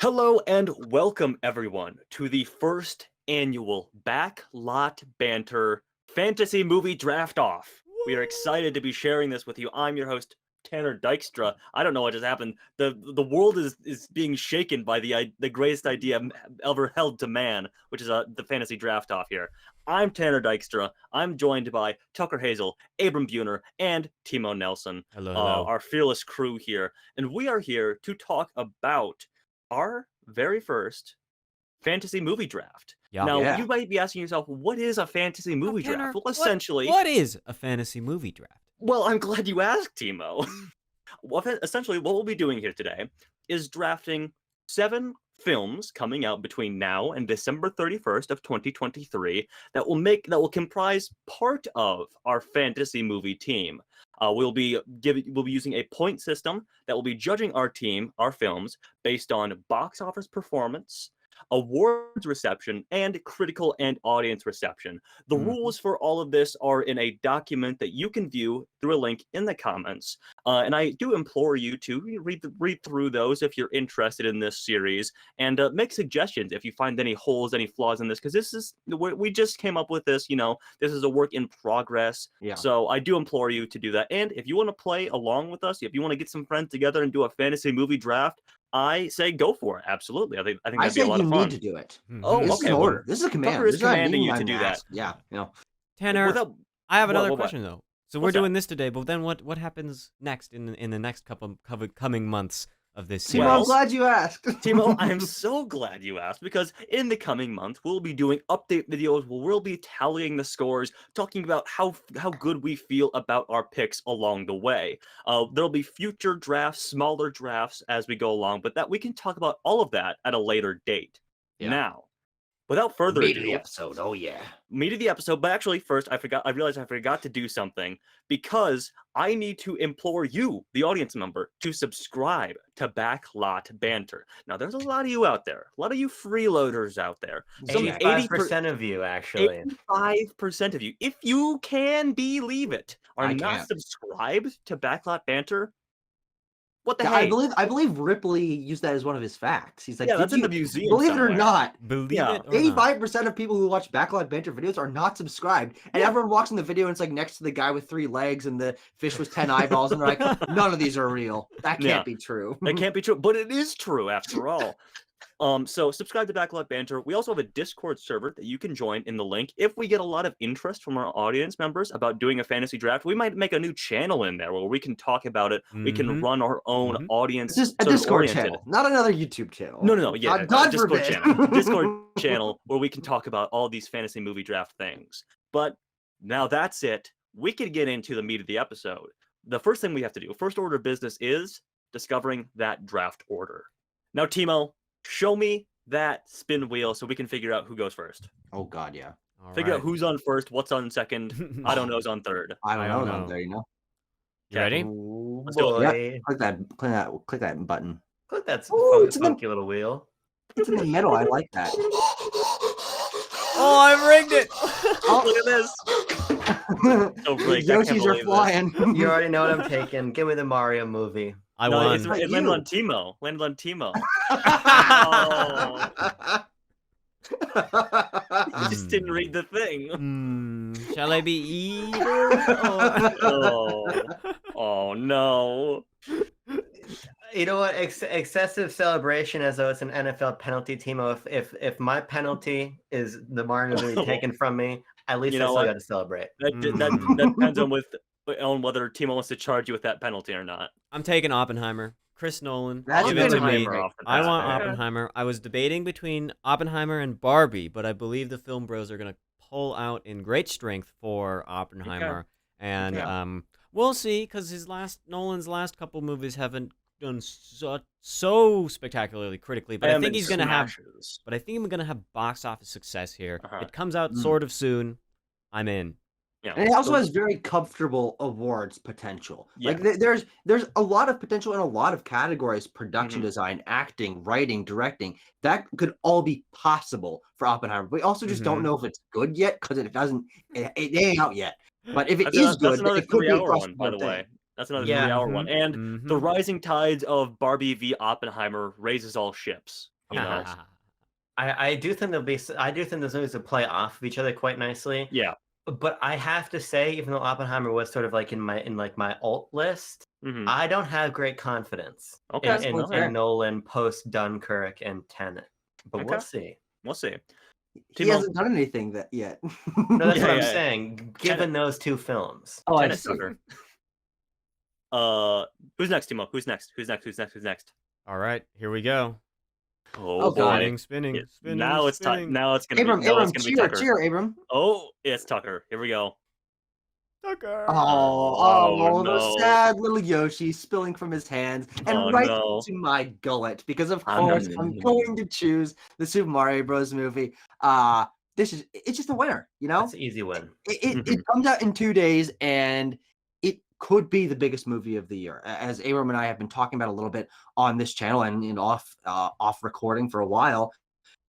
Hello and welcome everyone to the first annual Backlot Banter Fantasy Movie Draft Off. We are excited to be sharing this with you. I'm your host Tanner Dykstra. I don't know what just happened. The world is being shaken by the greatest idea ever held to man, which is the fantasy draft off here. I'm Tanner Dykstra. I'm joined by Tucker Hazel, Abram Buhner, and Timo Nelson, Hello, hello. our fearless crew here, and we are here to talk about our very first fantasy movie draft. Yeah. Now, Yeah. you might be asking yourself, what is a fantasy movie Tanner, draft? Well, what- essentially, what is a fantasy movie draft? well, I'm glad you asked, Timo. Essentially, what we'll be doing here today is drafting 7 films coming out between now and December 31st of 2023 that will comprise part of our fantasy movie team. We'll be using a point system that will be judging our films based on box office performance, awards reception, and critical and audience reception. The rules for all of this are in a document that you can view through a link in the comments. And I do implore you to read through those if you're interested in this series, and make suggestions if you find any holes, any flaws in this, because we just came up with this. This is a work in progress. Yeah. So I do implore you to do that. And if you want to play along with us, if you want to get some friends together and do a fantasy movie draft, I say go for it. Absolutely. I think that'd be a lot of fun. Need to do it. Oh, This okay. is an order. This is a command. Tucker is This not commanding me you when to I'm do that. asked. Yeah. Tanner, Without- I have another what? question though. So What's we're that? doing this today, but then what happens next in the next coming months of this Timo, series? Well, I'm glad you asked. Timo, I am so glad you asked, because in the coming month we'll be doing update videos where we'll be tallying the scores, talking about how good we feel about our picks along the way. There'll be future drafts, smaller drafts as we go along, but that we can talk about all of that at a later date. Yeah. Now, without further Meat of ado, the episode. Oh yeah. meat of the episode. But actually, first, I realized I forgot to do something, because I need to implore you, the audience member, to subscribe to Backlot Banter. Now, there's a lot of you out there, a lot of you freeloaders out there. Some 85% of you, actually. 85% of you, if you can believe it, are I not can't. subscribed to Backlot Banter. What the Yeah, heck? I believe Ripley used that as one of his facts. He's like, Yeah, "Did that's in you the museum. believe it or somewhere. not? Believe Yeah. it or not. 85% of people who watch Backlot Banter videos are not subscribed, and Yeah. everyone walks in the video and it's like next to the guy with 3 legs and the fish with 10 eyeballs, and they're like, none of these are real. That Yeah. can't be true. It can't be true, but it is true after all. So subscribe to Backlot Banter. We also have a Discord server that you can join in the link. If we get a lot of interest from our audience members about doing a fantasy draft, we might make a new channel in there where we can talk about it. We can Mhm. run our own Mhm. audience. It's just a sort of Discord oriented. channel, not another YouTube channel. No, yeah, God Discord forbid. channel. Discord channel where we can talk about all these fantasy movie draft things. But now that's it. We could get into the meat of the episode. The first thing we have to do, first order of business, is discovering that draft order. Now, Timo, show me that spin wheel so we can figure out who goes first. Oh God, yeah. All Figure out right. who's on first, what's on second. I don't know's on third. I I don't don't know. know. There you know. You ready? Ooh, Let's do it. boy. Click that button. Click that Ooh, it's in the- funky little wheel. It's in the middle. I like that. Oh, I've rigged it. Oh, look at this. So rigged, I can't Yoshis are believe this. flying. You already know what I'm taking. Give me the Mario movie. I No, won. it Not landed you. on Timo. Landed on Timo. You just didn't read the thing. Shall I be eaten? Oh no. You know what? Excessive celebration as though it's an NFL penalty, Timo. If my penalty is the Mario movie taken from me, at least You I know still what? got to celebrate. That depends on whether Timo wants to charge you with that penalty or not. I'm taking Oppenheimer. Chris Nolan. That's Give it to me. Oppenheimer off the I bat. want Yeah. Oppenheimer. I was debating between Oppenheimer and Barbie, but I believe the film bros are going to pull out in great strength for Oppenheimer. And Okay. we'll see, because Nolan's last couple movies haven't done so spectacularly critically. But I think he's going to have. Smashes. But I think I'm going to have box office success here. Uh-huh. It comes out sort of soon. I'm in. Yeah. And it also has very comfortable awards potential. Yeah. Like there's a lot of potential in a lot of categories: production Mhm. design, acting, writing, directing. That could all be possible for Oppenheimer. We also just don't know if it's good yet because it ain't out yet. But if it is good, that's another it could be a 3-hour one, by the cross-the-board way. thing. That's another Yeah. 3-hour one. And the Mhm. rising tides of Barbie v Oppenheimer raises all ships. You know. I do think I do think those movies will play off of each other quite nicely. Yeah. But I have to say, even though Oppenheimer was sort of like in my alt list, Hmm. I don't have great confidence Okay. That's totally fair. in Nolan post Dunkirk and Tenet. But Okay. we'll see. We'll see. He Timo? hasn't done anything that yet. No, that's what I'm Yeah. saying. Given those two films. Oh, I Tenet see. Tucker. Who's next, Timo? Who's next? Who's next? All right, here we go. Oh, boy. Spinning, spinning, Yeah, spinning. now it's spinning. now it's gonna Abram, be now it's Abram, gonna be cheer, Tucker. cheer, Abram. Oh, it's Tucker. Here we go. Tucker. Oh, no. the sad little Yoshi spilling from his hands and Oh, right no. into my gullet because of Oh, no, course no, I'm no, going to choose the Super Mario Bros. Movie. It's just a winner, you know? That's an easy win. It comes out in 2 days and it could be the biggest movie of the year. As Abram and I have been talking about a little bit on this channel and off recording for a while.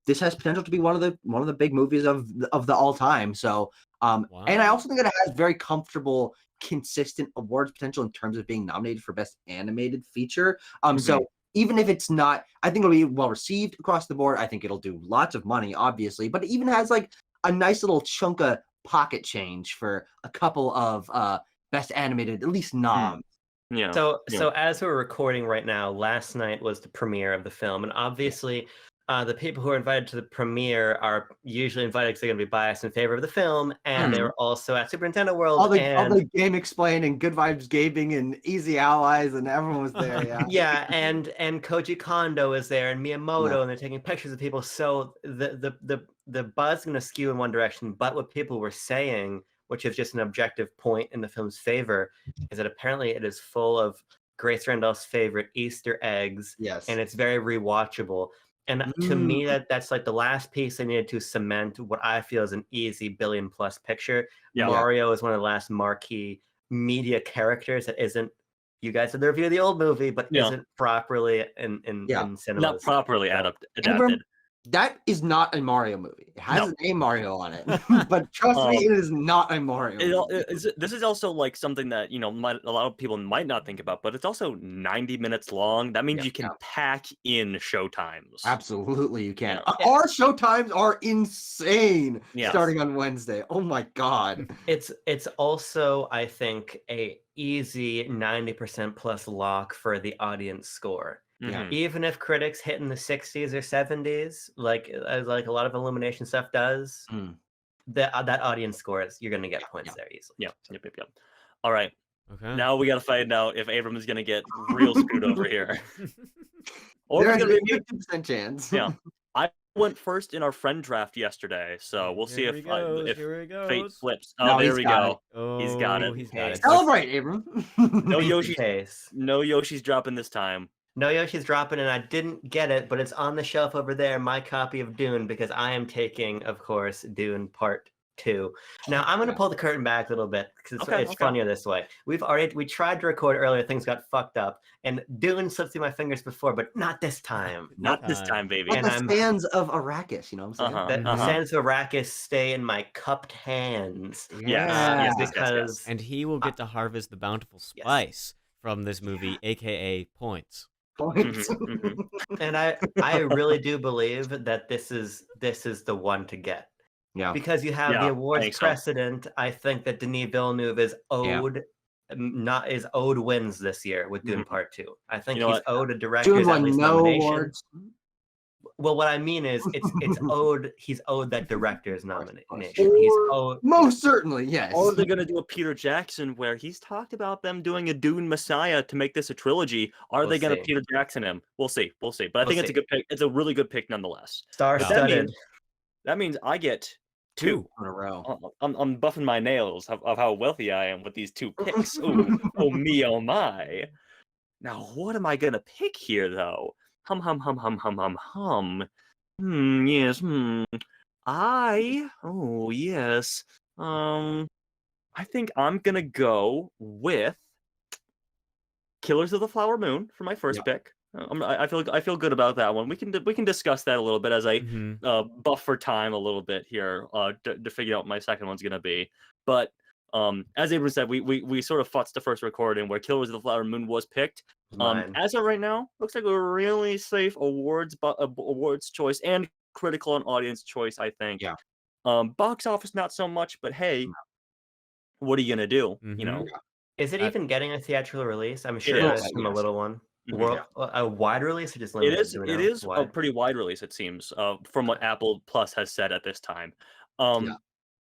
This has potential to be one of the big movies of the all time. So, and I Wow. also think that it has very comfortable, consistent awards potential in terms of being nominated for Best Animated Feature. So even if it's not, I think it'll be well received across the board. I think it'll do lots of money, obviously, but it even has like a nice little chunk of pocket change for a couple of Best Animated, at least noms. Yeah. So yeah. as we're recording right now, last night was the premiere of the film, and obviously, the people who are invited to the premiere are usually invited because they're going to be biased in favor of the film, and they were also at Super Nintendo World. All the Game Explain and Good Vibes Gaming and Easy Allies and everyone was there. Yeah. Yeah, and Koji Kondo is there and Miyamoto, Yeah. and they're taking pictures of people. So the buzz is going to skew in one direction, but what people were saying, which is just an objective point in the film's favor, is that apparently it is full of Grace Randolph's favorite Easter eggs, Yes. and it's very rewatchable. And to me, that's like the last piece I needed to cement what I feel is an easy billion-plus picture. Yeah. Mario is one of the last marquee media characters that isn't. You guys did the review of the old movie, but isn't properly in cinemas. Not properly adapted. Abram, that is not a Mario movie. It has a name Mario on it, but trust me, it is not a Mario movie. This is also like something that a lot of people might not think about, but it's also 90 minutes long. That means you can pack in showtimes. Absolutely, you can. Our showtimes are insane. Starting on Wednesday. Oh my god! It's also, I think, a easy 90% plus lock for the audience score. Even if critics hit in the 60s or 70s, like a lot of Illumination stuff does, that audience scores, you're going to get points there easily. Yep. All right. Okay. Now we got to find out if Abram is going to get real screwed over here. Or there's a 50% chance. Yeah. I went first in our friend draft yesterday, so we'll see if fate flips. Oh, there we go. He's got it. He's got it. Celebrate, Abram. No Yoshi's dropping this time. No Yoshi's dropping, and I didn't get it, but it's on the shelf over there, my copy of Dune, because I am taking, of course, Dune Part 2. Now, I'm going to pull the curtain back a little bit, because it's funnier this way. We tried to record earlier, things got fucked up, and Dune slipped through my fingers before, but not this time. Not this time, baby. Like the sands of Arrakis, you know what I'm saying? The sands of Arrakis stay in my cupped hands. Yes. Because... And he will get to harvest the bountiful spice from this movie, aka points. And I really do believe that this is the one to get. Yeah. Because you have the awards precedent. I think that Denis Villeneuve is owed owed wins this year with Dune Part 2. I think he's owed a director's at least nomination. Awards. Well, what I mean is it's owed. He's owed that director's nomination. He's owed. Most certainly, yes. Or they're gonna do a Peter Jackson where he's talked about them doing a Dune Messiah to make this a trilogy. Are they gonna Peter Jackson him? We'll see. But I think it's a good pick. It's a really good pick nonetheless. Star-studded. That means I get two in a row. I'm buffing my nails of how wealthy I am with these two picks. Oh me, oh my. Now what am I gonna pick here though? Hum. Yes. Yes. I think I'm gonna go with Killers of the Flower Moon for my first pick. I feel good about that one. We can discuss that a little bit as I buff for time a little bit here to figure out what my second one's gonna be. But As Abram said, we sort of futzed the first recording where Killers of the Flower Moon was picked. Mine. As of right now, looks like a really safe awards choice and critical and audience choice, I think. Yeah. Box office not so much, but hey, what are you gonna do? You know, Is it even getting a theatrical release? I'm sure It it is is, from a yes. little one. Mhm. A wide release or just It limited? is. Do we It know? is a Wide? pretty wide release, it seems, from what Apple Plus has said at this time. Yeah.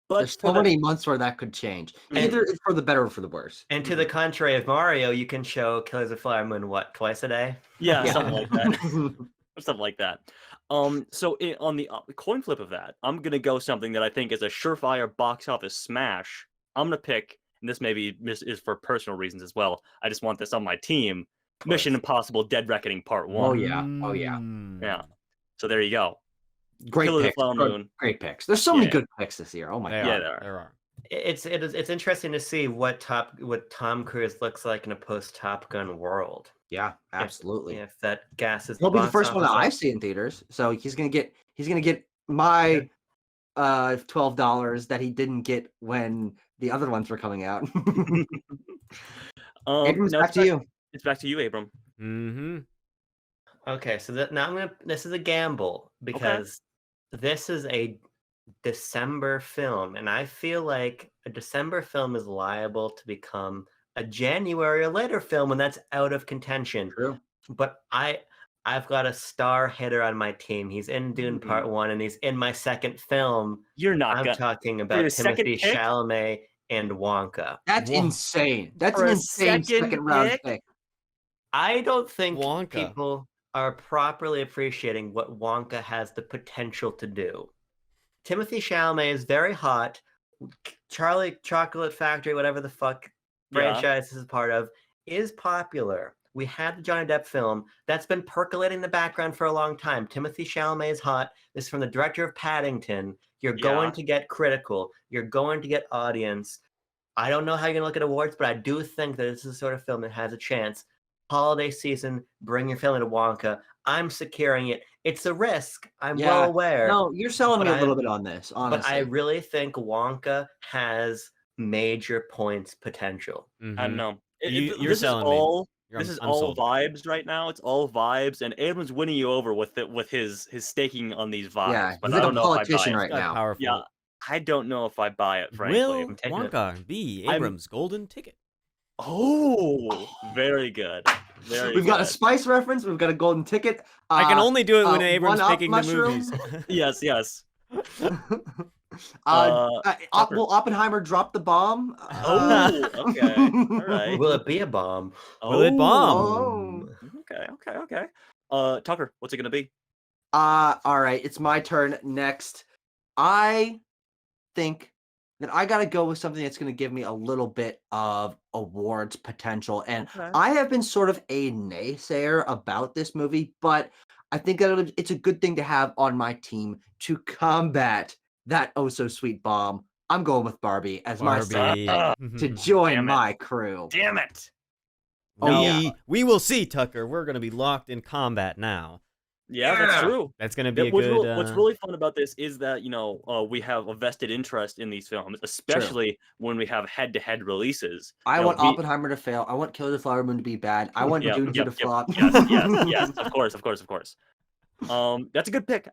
But There's for so the many months where that could change. Mhm. Either it's for the better or for the worse. And to the contrary of Mario, you can show Killers of the Flower Moon twice a day? yeah, Yeah. something like that. Something like that. So on the coin flip of that, I'm gonna go something that I think is a surefire box office smash. I'm gonna pick, and this maybe is for personal reasons as well. I just want this on my team. Mission Impossible: Dead Reckoning Part 1. Oh yeah. Oh yeah. Yeah. So there you go. Great Killer of the picks. Flower Moon. Great picks. There's so many Yeah. good picks this year. Oh my There god. are. there are. There are. It's interesting to see what Tom Cruise looks like in a post Top Gun world. Yeah, absolutely. If that gasses He'll be the box first one that office I up. see in theaters. So he's gonna get my $12 that he didn't get when the other ones were coming out. Abrams, No, back to you. It's back to you, Abram. Mm-hmm. Okay, so this is a gamble because this is a December film, and I feel like a December film is liable to become a January or later film when that's out of contention. True. But I've got a star hitter on my team. He's in Dune Part 1, and he's in my second film. You're not I'm gonna. talking your about second Timothy pick? Chalamet and Wonka. That's Wha- insane. That's For an a insane second second round pick? pick. I don't think Wonka. people are properly appreciating what Wonka has the potential to do. Timothy Chalamet is very hot. Charlie Chocolate Factory, whatever the fuck franchise this is part of, is popular. We had the Johnny Depp film that's been percolating in the background for a long time. Timothy Chalamet is hot. This is from the director of Paddington. You're going to get critical. You're going to get audience. I don't know how you're going to look at awards, but I do think that this is the sort of film that has a chance. Holiday season, bring your family to Wonka. I'm securing it. It's a risk. I'm well aware. No, you're selling me but a little bit on this, honestly. But I really think Wonka has major points potential. I don't know. You're This selling is all. me. This is I'm all sold. vibes right now. It's all vibes, and Abram's winning you over with his staking on these vibes. Yeah, but he's I like don't a know if I buy politician it. right now. Powerful. Yeah, I don't know if I buy it. Frankly, Will I'm taking it. Wonka be I'm- Abrams' golden ticket? Oh, very good. Very. We've got a good. Spice reference. We've got a golden ticket. I can only do it when Abrams one-up picking the mushroom. movies. Yes, yes. Will Oppenheimer drop the bomb? Oh, okay. All right. Will it be a bomb? Will it bomb? Oh. Okay. Tucker, what's it gonna be? All right, it's my turn next. I think that I gotta go with something that's gonna give me a little bit of awards potential. And Okay. I have been sort of a naysayer about this movie, but I think that it's a good thing to have on my team to combat that oh so sweet bomb. I'm going with Barbie as my second Barbie. pick to join Damn it. my crew. Damn it! Oh, yeah. We will see, Tucker. We're going to be locked in combat now. Yeah, that's true. That's going to be a What's, good. what's really fun about this is that we have a vested interest in these films, especially when we have head-to-head releases. I You know, want Oppenheimer to fail. I want Killers of the Flower Moon to be bad. I want Dune 2 to flop. Yes, of course. That's a good pick.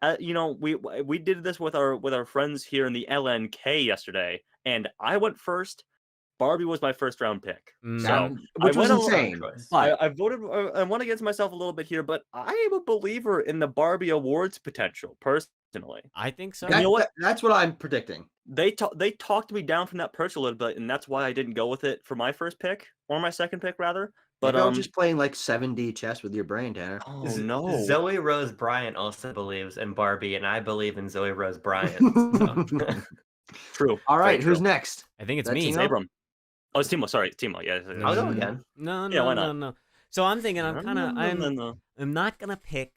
We did this with our friends here in the LNK yesterday, and I went first. Barbie was my first round pick. So Which I was went a little- insane. But I voted. I went against myself a little bit here, but I am a believer in the Barbie Awards potential. Personally, I think so. You know what? That's what I'm predicting. they talked me down from that perch a little bit, and that's why I didn't go with it for my first pick or my second pick rather. But Maybe I'm just playing like 7D chess with your brain, Tanner. oh no, Zoe Rose Bryant also believes in Barbie, and I believe in Zoe Rose Bryant. true. All right, Very who's true. next? I think it's That's me. It's Timo? Abram. Oh, it's Timo. Sorry, Timo. Yeah. I'll go again. No, Yeah, why not? no. So I'm thinking No. I'm not gonna pick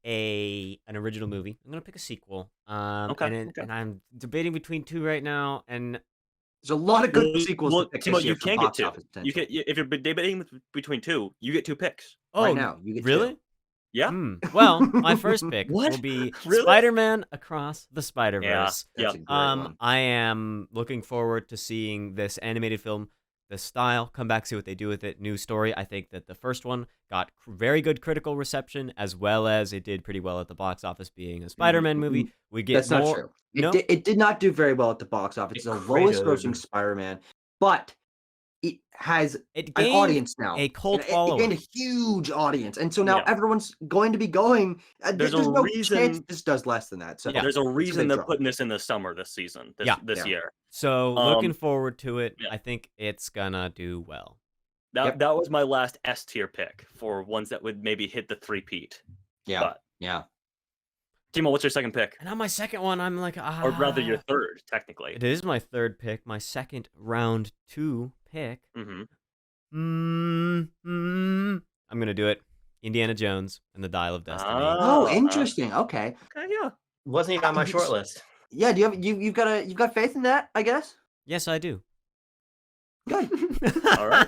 an original movie. I'm gonna pick a sequel. Okay. And I'm debating between two right now, and There's a lot of good Well, sequels well, to pick Timo, this year you for can't get box two. office You potential. can if you're debating between two, you get two picks. oh, Right now, you get really? Yeah. Well, my first pick What? will be Really? Spider-Man Across the Yeah. Spider-Verse. That's a great one. I am looking forward to seeing this animated film, the style, come back, see what they do with it. New story. I think that the first one got very good critical reception, as well as it did pretty well at the box office, being a Spider-Man movie. We get That's not more. true. No, It did not do very well at the box office. It's the lowest grossing cratered. Spider-Man, but it has it an gained audience now. a cult It gained following. a huge audience, and so now Yeah. everyone's going to be going. There's a There's no chance reason. this does less than that. So Yeah. There's a it's a reason big they're draw. putting this in the summer this season. This Yeah. year. So looking Um, forward to it. yeah. I think it's gonna do well. That was my last S tier pick for ones that would maybe hit the three-peat. Yeah, But yeah. Timo, what's your second pick? And on my second one, I'm like, Or rather, your third, technically. It is my third pick, my second round 2 pick. Mm-hmm. I'm gonna do it. Indiana Jones and the Dial of Destiny. Oh, interesting. Okay. Okay, yeah. Wasn't even on my short list. Yeah. Do you have you've got faith in that? I guess. Yes, I do. Good. All right.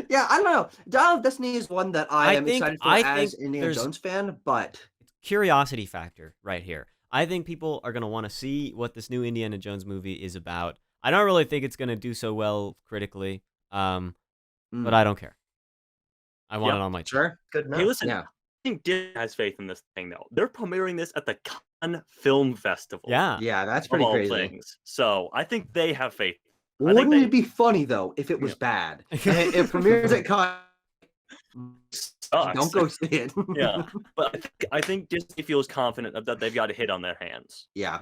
Yeah, I don't know. Dial of Destiny is one that I am excited for as an Indiana there's- Jones fan, but Curiosity factor right here. I think people are gonna want to see what this new Indiana Jones movie is about. I don't really think it's gonna do so well critically, but I don't care. I want it on my chart. sure. Good enough. Hey, listen. Yeah. I think Disney has faith in this thing, though. They're premiering this at the Cannes Film Festival. Yeah. Yeah, that's Of pretty all crazy. things. So I think they have faith. Wouldn't it be funny though if it was bad? It premieres at Con. Sucks. Don't go see it. Yeah. But I think Disney feels confident that they've got a hit on their hands. Yeah.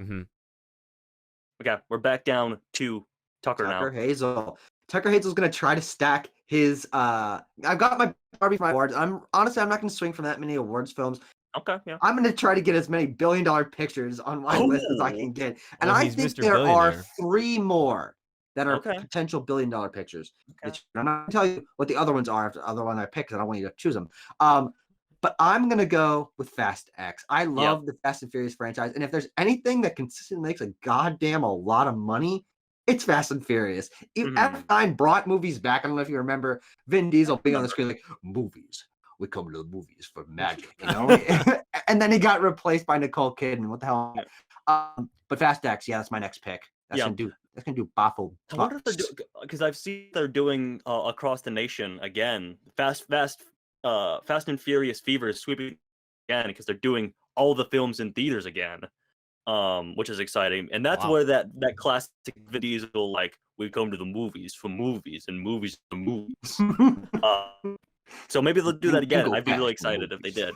Okay, we're back down to Tucker Tucker now. Hazel. Tucker Hazel's gonna try to stack his. I've got my Barbie for my awards. I'm not gonna swing from that many awards films. Okay, yeah. I'm gonna try to get as many billion-dollar pictures on my list as I can get, and Well, I he's think Mr. there are Billionaire. 3 more that are Okay. potential billion-dollar pictures. Okay. I'm not gonna tell you what the other ones are after the other one I pick, because I don't want you to choose them. But I'm gonna go with Fast X. I love the Fast and Furious franchise, and if there's anything that consistently makes a goddamn a lot of money, it's Fast and Furious. F9 brought movies back. I don't know if you remember Vin Diesel being on the screen like, movies. We come to the movies for magic, you know? And then he got replaced by Nicole Kidman. What the hell? But Fast X, yeah, that's my next pick. That's gonna do baffle. I wonder if they're because I've seen they're doing across the nation again. Fast and Furious Fever is sweeping again because they're doing all the films in theaters again, which is exciting. And that's where that classic Vin Diesel, like, we come to the movies for movies and movies for movies. So maybe they'll do that again. I'd be really excited if they did.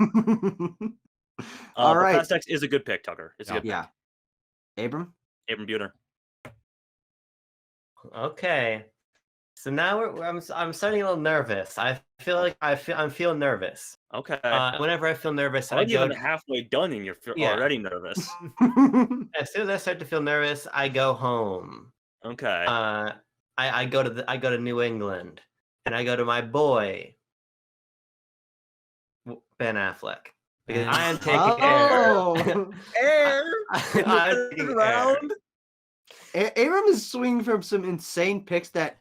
All right. Fast X is a good pick, Tucker. It's a good pick. Yeah. Abram Buter. Okay. So now I'm starting a little nervous. I feel like I'm feeling nervous. Okay. Whenever I feel nervous, I'm even halfway done and you're already nervous. As soon as I start to feel nervous, I go home. Okay. I go to New England, and I go to my boy Ben Affleck, because I am taking Air. I'm taking round. Abram is swinging from some insane picks that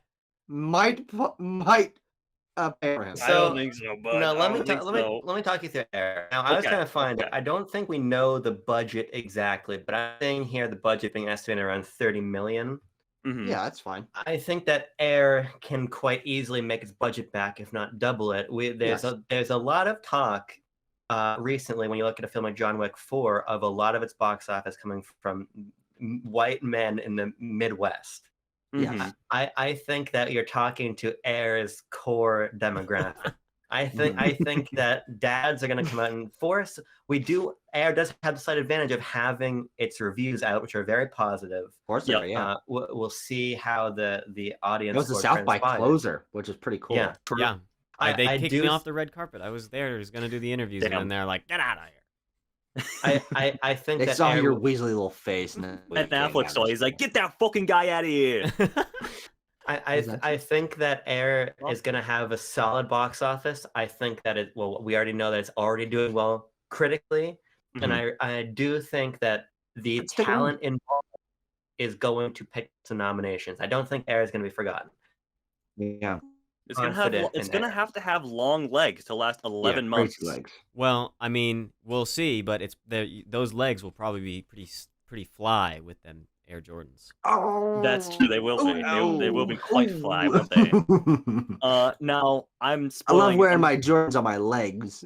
might pay for him. I don't think so, but no, let me talk you through Air. Now, I was trying to find it. I don't think we know the budget exactly, but I'm saying here the budget being estimated around 30 million. Mm-hmm. Yeah, that's fine. I think that Air can quite easily make its budget back, if not double it. There's a lot of talk recently when you look at a film like John Wick 4 of a lot of its box office coming from white men in the Midwest. Mm-hmm. I think that you're talking to Air's core demographic. I think that dads are going to come out and force. Air does have the slight advantage of having its reviews out, which are very positive. Of course, yeah. We'll see how the audience. It was the South by closer, which is pretty cool. Yeah, Yeah. They kicked me do off the red carpet. I was there. I was gonna do the interviews, and then they're like, "Get out of here." I think They that saw Air your weaselly little face, and And Affleck saw. He's like, "Get that fucking guy out of here." I think that Air is going to have a solid box office. I think that we already know that it's already doing well critically, and I do think that the talent involved is going to pick some nominations. I don't think Air is going to be forgotten. Yeah. It's gonna have confident it's in gonna it. have to have long legs to last 11 crazy months. legs. Well, I mean, we'll see, but those legs will probably be pretty fly with them Air Jordans. Oh, That's true. They will be. They will be quite fly, won't they? Now I'm I love spoiling. wearing my Jordans on my legs.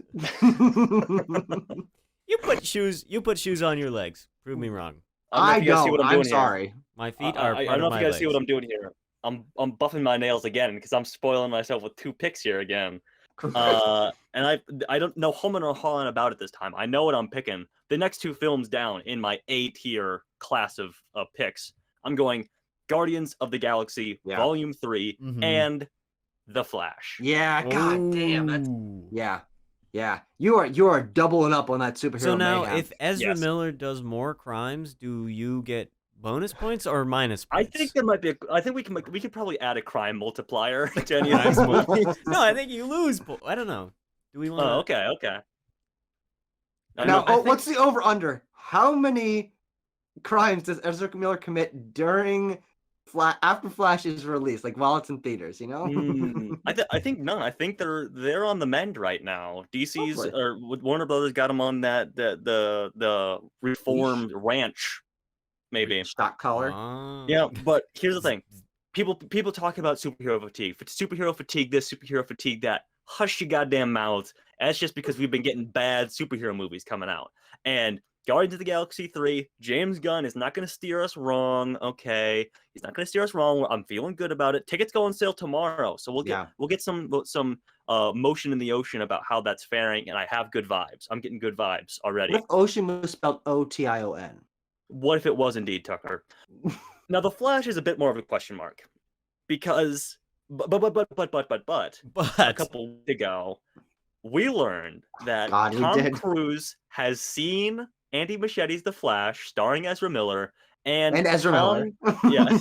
You put shoes on your legs. Prove me wrong. I don't know I if you guys see don't. what I'm I'm doing here. sorry. My feet are I part don't know of if my you guys see what legs. I'm doing here. I'm buffing my nails again because I'm spoiling myself with 2 picks here again. And I don't know humming or hawing about it this time. I know what I'm picking. The next 2 films down in my A tier class of picks. I'm going Guardians of the Galaxy Yeah. Volume 3 Mhm. and The Flash. Yeah, god damn. That's Ooh. yeah. You are doubling up on that superhero So now, mayhem. if Ezra Yes. Miller does more crimes, do you get bonus points or minus I points? think there might be. I think we could probably add a crime multiplier to any of Crimes these mul- movies. No, I think you lose. I don't know. Do we want? Oh, okay. I Now, know. what's the over under? How many crimes does Ezra Miller commit during after Flash is released, like while it's in theaters? You know? I think none. I think they're on the mend right now. DC's Hopefully. or Warner Brothers got them on that the reformed ranch, maybe. Stock collar. Yeah, but here's the thing: people talk about superhero fatigue. Superhero fatigue this, superhero fatigue that. Hush your goddamn mouths. That's just because we've been getting bad superhero movies coming out. And Guardians of the Galaxy 3, James Gunn is not going to steer us wrong. Okay, he's not going to steer us wrong. I'm feeling good about it. Tickets go on sale tomorrow, so we'll get some motion in the ocean about how that's faring. And I have good vibes. I'm getting good vibes already. What if ocean was spelled O-T-I-O-N? What if it was indeed, Tucker? Now the Flash is a bit more of a question mark because. But a couple weeks ago, we learned that Tom Cruise has seen Andy Machete's The Flash, starring Ezra Miller, and Ezra Miller. Yeah,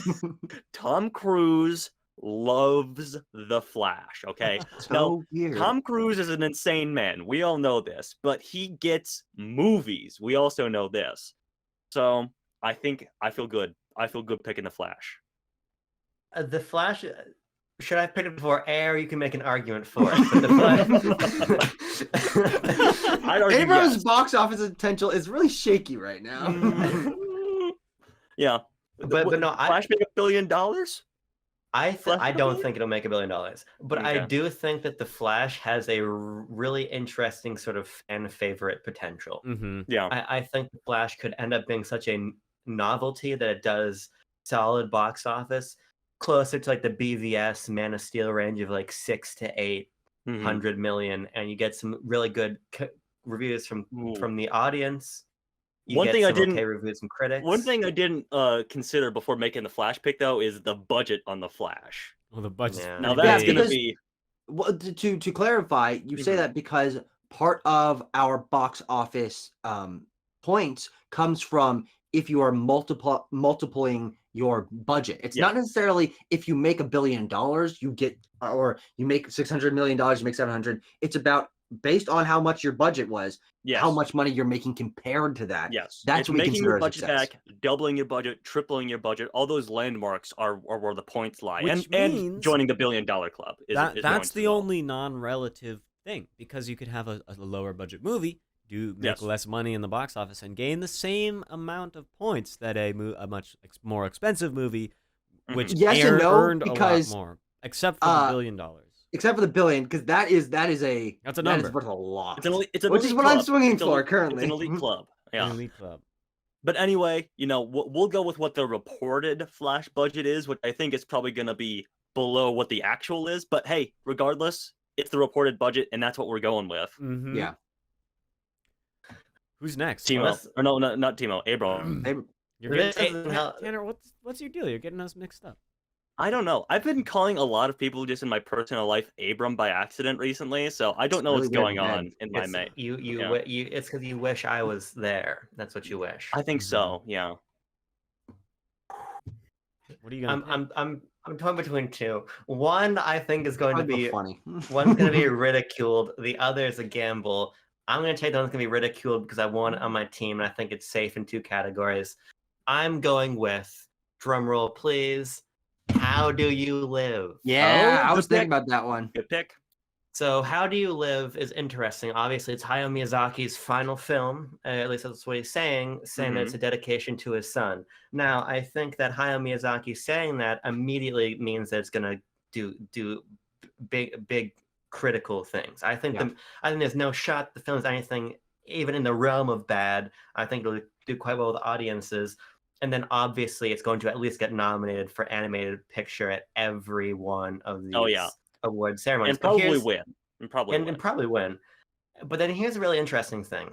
Tom Cruise loves The Flash. Okay, So weird. Tom Cruise is an insane man. We all know this, but he gets movies. We also know this. So I think I feel good. I feel good picking The Flash. The Flash. Should I pick it before air? You can make an argument for it. I'd argue Abrams' box office potential is really shaky right now. Yeah, but no, Flash make $1 billion. I don't think it'll make $1 billion, but Okay. I do think that The Flash has a really interesting sort of fan favorite potential. Mm-hmm. Yeah, I think The Flash could end up being such a novelty that it does solid box office. Closer to like the BVS Man of Steel range of like 6 to 800 million, and you get some really good reviews from the audience. One thing I didn't reviews from critics. One thing I didn't consider before making the Flash pick though is the budget on the Flash. Well, the budget. Yeah. Now that's gonna be. Well, to clarify, you say that because part of our box office points comes from if you are multiplying your budget. It's not necessarily if you make $1 billion, you get, or you make $600 million, you make 700. It's about based on how much your budget was, how much money you're making compared to that. Yes, that's what we making consider your a budget success. back, doubling your budget, tripling your budget. All those landmarks are where the points lie, Which and means joining the $1 billion club. That's the only non-relative thing, because you could have a lower budget movie make less money in the box office and gain the same amount of points that a much more expensive movie, which earned because, a lot more, except for the $1 billion. Except for the $1 billion, because that's a number. That is worth a lot. It's an which is what club. I'm swinging for currently. It's an elite club. Yeah, an elite club. But anyway, we'll go with what the reported Flash budget is, which I think is probably going to be below what the actual is. But hey, regardless, it's the reported budget, and that's what we're going with. Mm-hmm. Yeah. Who's next? Timo. Or no, not Timo. Abram. You're getting Tanner, what's your deal? You're getting us mixed up. I don't know. I've been calling a lot of people just in my personal life Abram by accident recently, so I don't know what's going on in my mate. It's because you wish I was there. That's what you wish. I think so. Yeah. What are you gonna? I'm torn between two. One I think is going to be funny. One's going to be ridiculed. The other is a gamble. I'm going to take the one that's going to be ridiculed because I want it on my team, and I think it's safe in 2 categories. I'm going with, drum roll please, How Do You Live? Yeah, I good was thinking pick. about that one. Good pick. So, How Do You Live is interesting. Obviously, it's Hayao Miyazaki's final film. At least that's what he's saying that it's a dedication to his son. Now, I think that Hayao Miyazaki saying that immediately means that it's going to do big critical things. I think there's no shot the film is anything even in the realm of bad. I think it'll do quite well with audiences. And then obviously it's going to at least get nominated for animated picture at every one of these award ceremonies. And probably win. And probably win. But then here's a really interesting thing.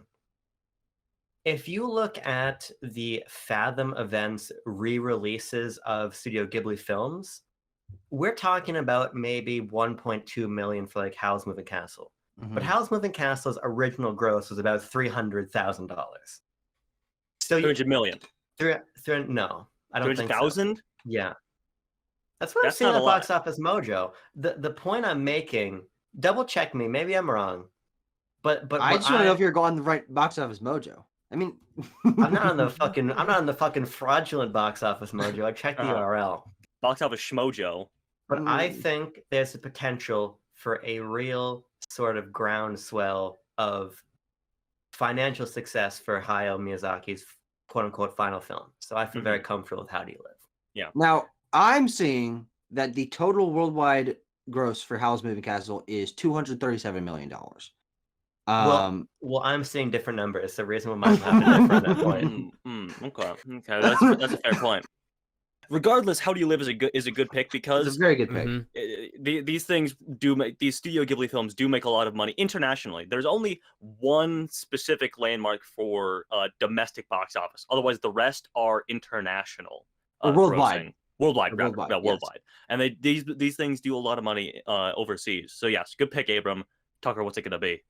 If you look at the Fathom Events re-releases of Studio Ghibli films, we're talking about maybe 1.2 million for like Howl's Moving Castle. But Howl's Moving Castle's original gross was about $300,000. So 300 million. No, I don't think so. 300,000? Yeah. That's what I'm seeing on Box Office Mojo. The point I'm making, double check me, maybe I'm wrong. But I just want to know if you're going the right Box Office Mojo. I mean, I'm not on the fucking fraudulent Box Office Mojo. I checked the URL. Box Office Schmojo. But I think there's a potential for a real sort of groundswell of financial success for Hayao Miyazaki's quote-unquote final film. So I feel very comfortable with How Do You Live. Yeah. Now, I'm seeing that the total worldwide gross for Howl's Moving Castle is $237 million. Well, I'm seeing different numbers. The reason why mine's not different at that point. Okay, that's a fair point. Regardless, How Do You Live is a good pick because it's a very good pick. These things these Studio Ghibli films do make a lot of money internationally. There's only one specific landmark for domestic box office. Otherwise, the rest are international. Worldwide. Worldwide. And these things do a lot of money overseas. So yes, good pick, Abram. Tucker, what's it gonna be?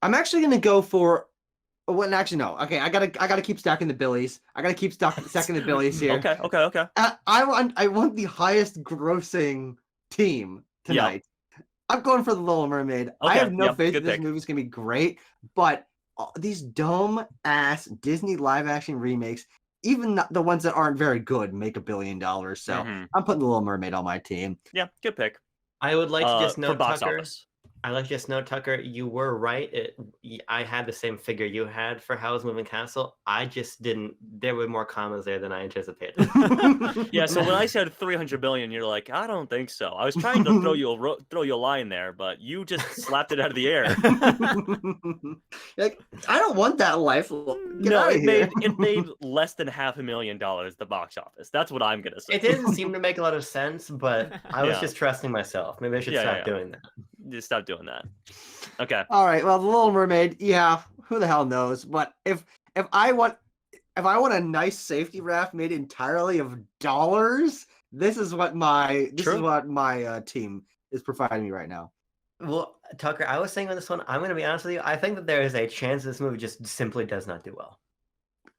I'm actually gonna go for. Well, actually, no. Okay, I gotta keep stacking the Billies. I gotta keep stacking the Billies here. Okay. I want the highest grossing team tonight. I'm going for the Little Mermaid. I have no faith that this movie's gonna be great, but these dumb ass Disney live action remakes, even the ones that aren't very good, make $1 billion. So I'm putting the Little Mermaid on my team. Yeah, good pick. I would like to just note, for box Tucker, office. I like to just note, Tucker, you were right. I had the same figure you had for Howl's Moving Castle. I just didn't. There were more commas there than I anticipated. Yeah, so when I said 300 billion, you're like, I don't think so. I was trying to throw you a line there, but you just slapped it out of the air. Like, I don't want that life. It made less than $500,000 the box office. That's what I'm gonna say. It didn't seem to make a lot of sense, but I was just trusting myself. Maybe I should stop doing that. Just stop doing that. Okay. All right. Well, the Little Mermaid. Yeah. Who the hell knows? But if I want a nice safety raft made entirely of dollars, this is what my team is providing me right now. Well, Tucker, I was saying on this one, I'm going to be honest with you. I think that there is a chance this movie just simply does not do well.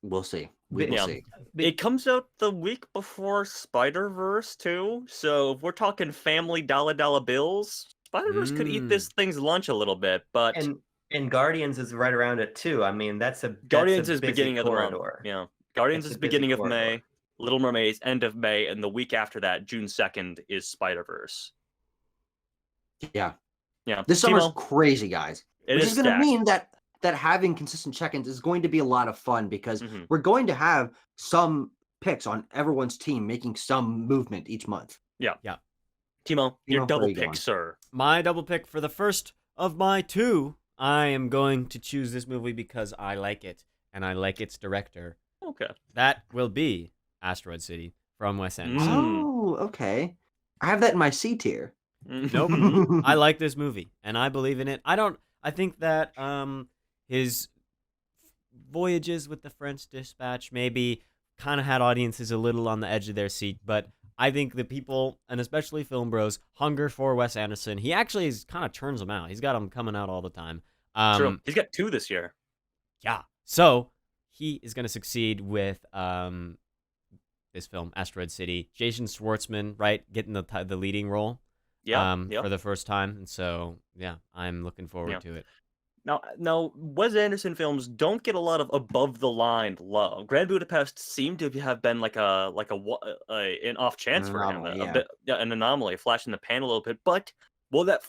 We'll see. We'll see. It comes out the week before Spider-Verse too, so if we're talking family dollar bills, Spider-Verse could eat this thing's lunch a little bit, but and Guardians is right around it too. I mean, Guardians is beginning of the month. Yeah, Guardians is beginning of May. Little Mermaid's end of May, and the week after that, June 2nd, is Spider-Verse. Yeah. This summer's crazy, guys. Which is going to mean that having consistent check-ins is going to be a lot of fun because we're going to have some picks on everyone's team making some movement each month. Yeah. Timo, your double pick, sir. My double pick for the first of my two. I am going to choose this movie because I like it, and I like its director. Okay. That will be Asteroid City from Wes Anderson. Oh, okay. I have that in my C tier. Nope. I like this movie, and I believe in it. I think that his voyages with the French Dispatch maybe kind of had audiences a little on the edge of their seat, but I think the people, and especially film bros, hunger for Wes Anderson. He actually kind of turns them out. He's got them coming out all the time. True. He's got 2 this year. Yeah. So he is going to succeed with this film, Asteroid City. Jason Schwartzman, right, getting the leading role. For the first time. And so, yeah, I'm looking forward to it. Now, Wes Anderson films don't get a lot of above the line love. Grand Budapest seemed to have been like an off chance for him, Anomaly, a bit an anomaly, a flash in the pan a little bit. But will that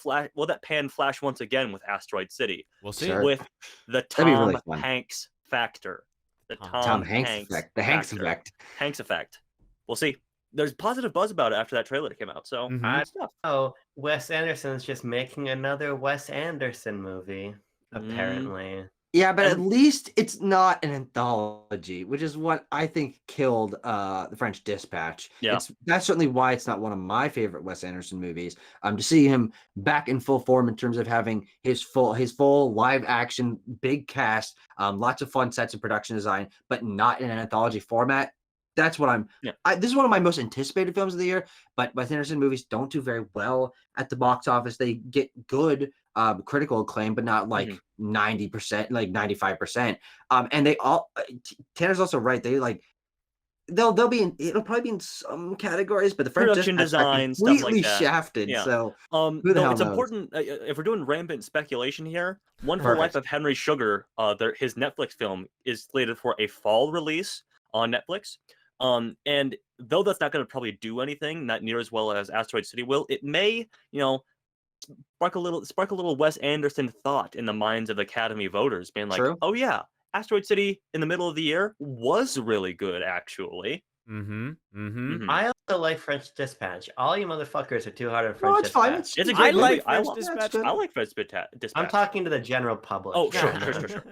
pan flash once again with Asteroid City? We'll see. Sure. With the That'd be really Tom fun. Hanks factor. The Tom Tom Tom Hanks Hanks effect. The Hanks factor. effect. Hanks effect. We'll see. There's positive buzz about it after that trailer came out. So Mhm. good stuff. Oh, Wes Anderson's just making another Wes Anderson movie, apparently. Yeah, but at And- least it's not an anthology, which is what I think killed the French Dispatch. Yeah. That's certainly why it's not one of my favorite Wes Anderson movies. To see him back in full form in terms of having his full live action big cast, lots of fun sets and production design, but not in an anthology format. That's what this is one of my most anticipated films of the year, but Wes Anderson movies don't do very well at the box office. They get good critical acclaim, but not like 90%, like 95%. And they all Tanner's also right. They like they'll be in, it'll probably be in some categories, but the French Production Dispatch got design, stuff like completely that. shafted. Yeah. So Though the hell it's knows? important if we're doing rampant speculation here. Wonderful Perfect. Life of Henry Sugar, his Netflix film is slated for a fall release on Netflix. And though that's not going to probably do anything, not near as well as Asteroid City will, it may, spark a little Wes Anderson thought in the minds of Academy voters, being like, True. oh yeah, Asteroid City in the middle of the year was really good, actually. I also like French Dispatch. All you motherfuckers are too hard on French No, it's Dispatch. fine. It's a I great movie. like French I Dispatch. good. like French Dispatch. I'm talking to the general public. Oh, sure, Yeah. sure.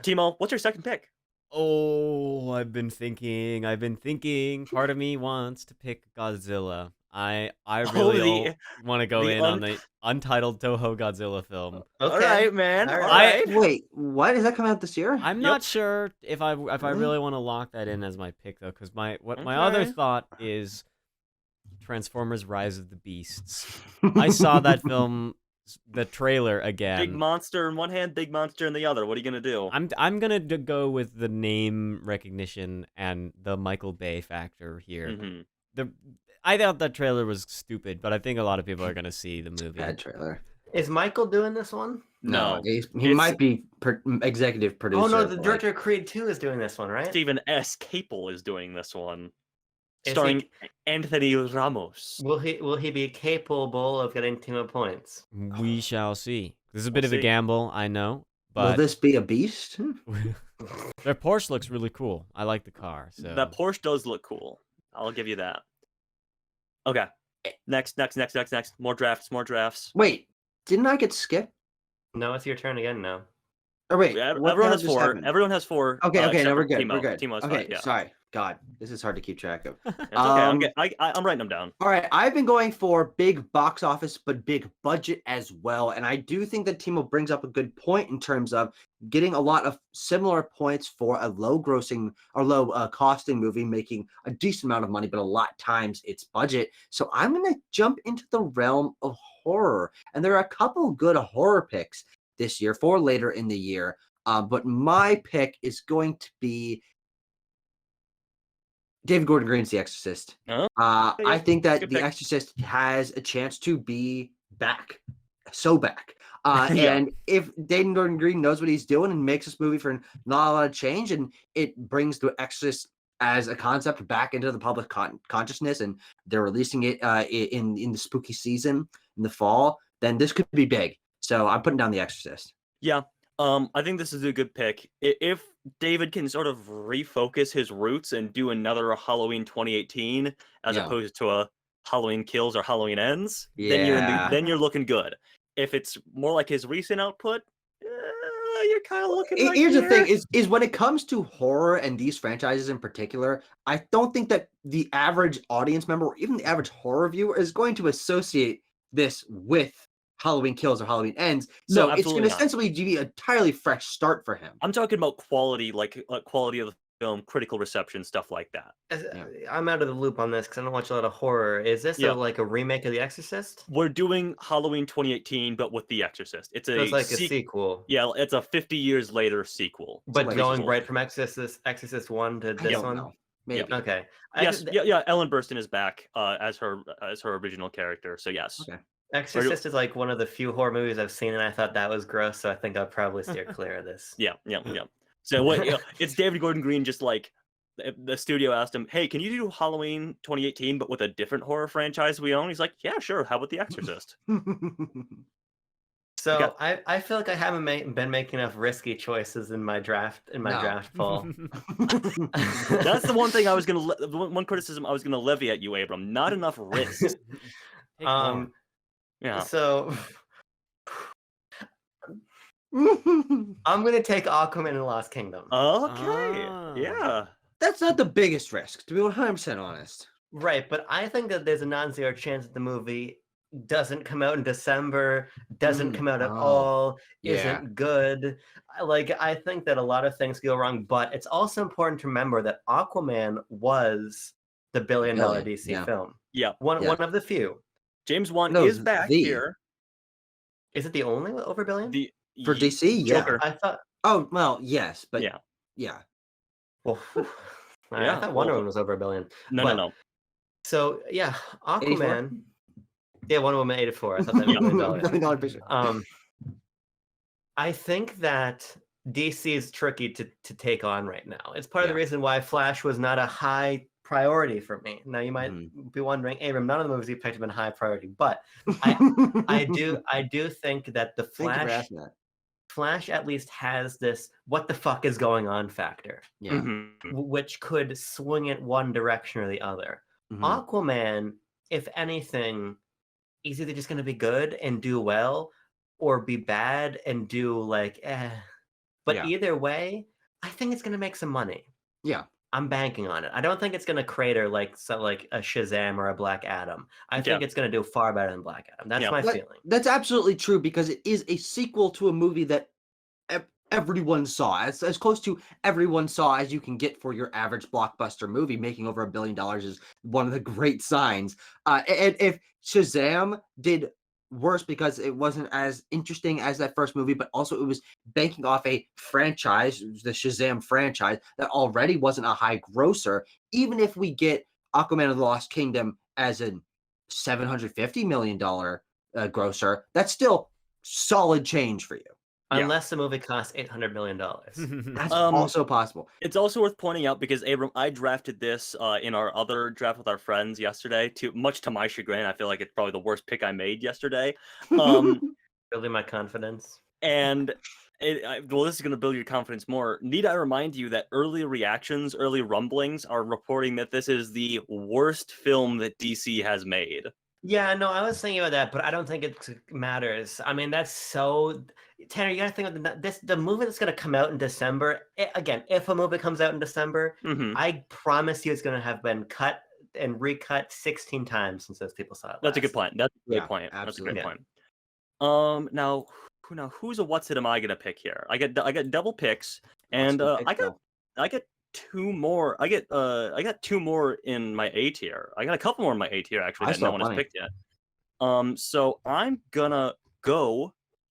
Timo, what's your second pick? Oh, I've been thinking. Part of me wants to pick Godzilla. I really want to go the in on the untitled Toho Godzilla film. All right, man. All All right. right. Wait, what is that coming out this year? I'm Yep. not sure if I Really? really want to lock that in as my pick though, because my other Okay. thought is Transformers: Rise of the Beasts. I saw that film, the trailer again. Big monster in one hand, big monster in the other. What are you gonna do? I'm gonna go with the name recognition and the Michael Bay factor here. Mhm. I thought that trailer was stupid, but I think a lot of people are gonna see the movie. Bad trailer. Is Michael doing this one? No, he it's- might be executive producer. Oh no, but, the like, director of Creed 2 is doing this one, right? Stephen S. Capel is doing this one, Is starring he- Anthony Ramos. Will he be capable of getting 2 points? We shall see. This is a We'll bit of a see. gamble, I know, will but this be a beast? their Porsche looks really cool. I like the car. So That Porsche does look cool. I'll give you that. Okay. Next. More drafts. Wait, didn't I get skipped? No, it's your turn again now. Oh wait, Yeah, what the everyone hell has just 4. happened? Everyone has 4. Okay, no, except we're for good. Timo. We're good. Timo has Okay, 5, yeah. sorry. God, this is hard to keep track of. It's okay. I'm writing them down. All right, I've been going for big box office, but big budget as well. And I do think that Timo brings up a good point in terms of getting a lot of similar points for a low grossing or low costing movie, making a decent amount of money, but a lot times its budget. So I'm going to jump into the realm of horror. And there are a couple good horror picks this year for later in the year. But my pick is going to be David Gordon Green's The Exorcist. Oh, I think that good The pick. Exorcist has a chance to be back, so back. Yeah. And if David Gordon Green knows what he's doing and makes this movie for not a lot of change, and it brings The Exorcist as a concept back into the public consciousness, and they're releasing it in the spooky season in the fall, then this could be big. So I'm putting down The Exorcist. Yeah. I think this is a good pick. If David can sort of refocus his roots and do another Halloween 2018 as Yeah. opposed to a Halloween Kills or Halloween Ends, then Yeah. then you're looking good. If it's more like his recent output, you're kind of looking. Right Here's the here. thing: is when it comes to horror and these franchises in particular, I don't think that the average audience member or even the average horror viewer is going to associate this with Halloween Kills or Halloween Ends. So No, it's going absolutely to not. essentially be an entirely fresh start for him. I'm talking about quality, like quality of the film, critical reception, stuff like that. I'm out of the loop on this because I don't watch a lot of horror. Is this Yeah. like a remake of The Exorcist? We're doing Halloween 2018, but with The Exorcist. It's So a it's like a sequel. Yeah, it's a 50 years later sequel. But like going sequel. right from Exorcist 1 to I this don't one? know. Maybe. Okay. Yes, yeah. Ellen Burstyn is back as her original character. So yes. Okay. Exorcist is like one of the few horror movies I've seen, and I thought that was gross, so I think I'll probably steer clear of this. Yeah. So what? It's David Gordon Green. Just like the studio asked him, "Hey, can you do Halloween 2018, but with a different horror franchise we own?" He's like, "Yeah, sure. How about The Exorcist?" So I feel like I haven't been making enough risky choices in my draft poll. That's the one thing I was gonna one criticism I was gonna levy at you, Abram. Not enough risks. Yeah. So I'm gonna take Aquaman and the Lost Kingdom. Okay. Yeah. That's not the biggest risk, to be 100% honest. Right, but I think that there's a non-zero chance that the movie doesn't come out in December, doesn't come out at all, isn't good. I think that a lot of things go wrong, but it's also important to remember that Aquaman was the billion-dollar DC film. Yeah. One of the few. James Wan is back here. Is it the only over billion? For DC, Joker. I thought. Oh well, yes, but yeah. Well, I thought Wonder Woman was over $1 billion. No. So yeah, Aquaman. 84? Yeah, Wonder Woman 84. I thought that was $1 million. picture. I think that DC is tricky to take on right now. It's part of the reason why Flash was not a high priority for me. Now you might be wondering, Abram, none of the movies you picked have been high priority, but I do think that the Flash at least has this what the fuck is going on factor. Yeah. Which could swing it one direction or the other. Aquaman, if anything, is either just going to be good and do well, or be bad and do But either way, I think it's going to make some money. Yeah. I'm banking on it. I don't think it's going to crater like a Shazam or a Black Adam. I think it's going to do far better than Black Adam. That's my feeling. That's absolutely true because it is a sequel to a movie that everyone saw, as close to everyone saw as you can get for your average blockbuster movie. Making over $1 billion is one of the great signs. And if Shazam did worse because it wasn't as interesting as that first movie, but also it was banking off a franchise, the Shazam franchise, that already wasn't a high grosser. Even if we get Aquaman of the Lost Kingdom as a $750 million grosser, that's still solid change for you. Unless the movie costs $800 million. That's also possible. It's also worth pointing out because, Abram, I drafted this in our other draft with our friends yesterday. Much to my chagrin, I feel like it's probably the worst pick I made yesterday. Building my confidence. And this is going to build your confidence more. Need I remind you that early rumblings are reporting that this is the worst film that DC has made. Yeah, no, I was thinking about that, but I don't think it matters. I mean, that's so... Tanner, you got to think about the movie that's going to come out in December. Again, if a movie comes out in December, I promise you it's going to have been cut and recut 16 times since those people saw it. That's a good point. That's a great point. Absolutely. That's a great point. Now who's a what's it am I going to pick here? I got double picks, and I got two more. I got two more in my A tier. I got a couple more in my A tier actually that no one has picked yet. So I'm gonna go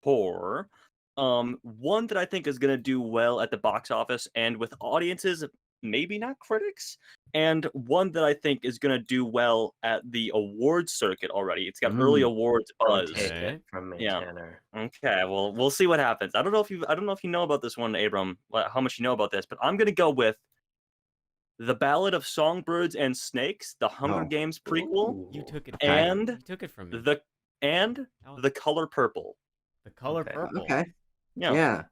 for one that I think is gonna do well at the box office and with audiences, maybe not critics, and one that I think is gonna do well at the awards circuit already. It's got early awards buzz. Take it from me, Tanner. Okay, well, we'll see what happens. I don't know if you know about this one, Abram, how much you know about this, but I'm gonna go with The Ballad of Songbirds and Snakes, the Hunger Games prequel. You took it. And you took it from me. The Color Purple. The Color Purple. Okay. Yeah.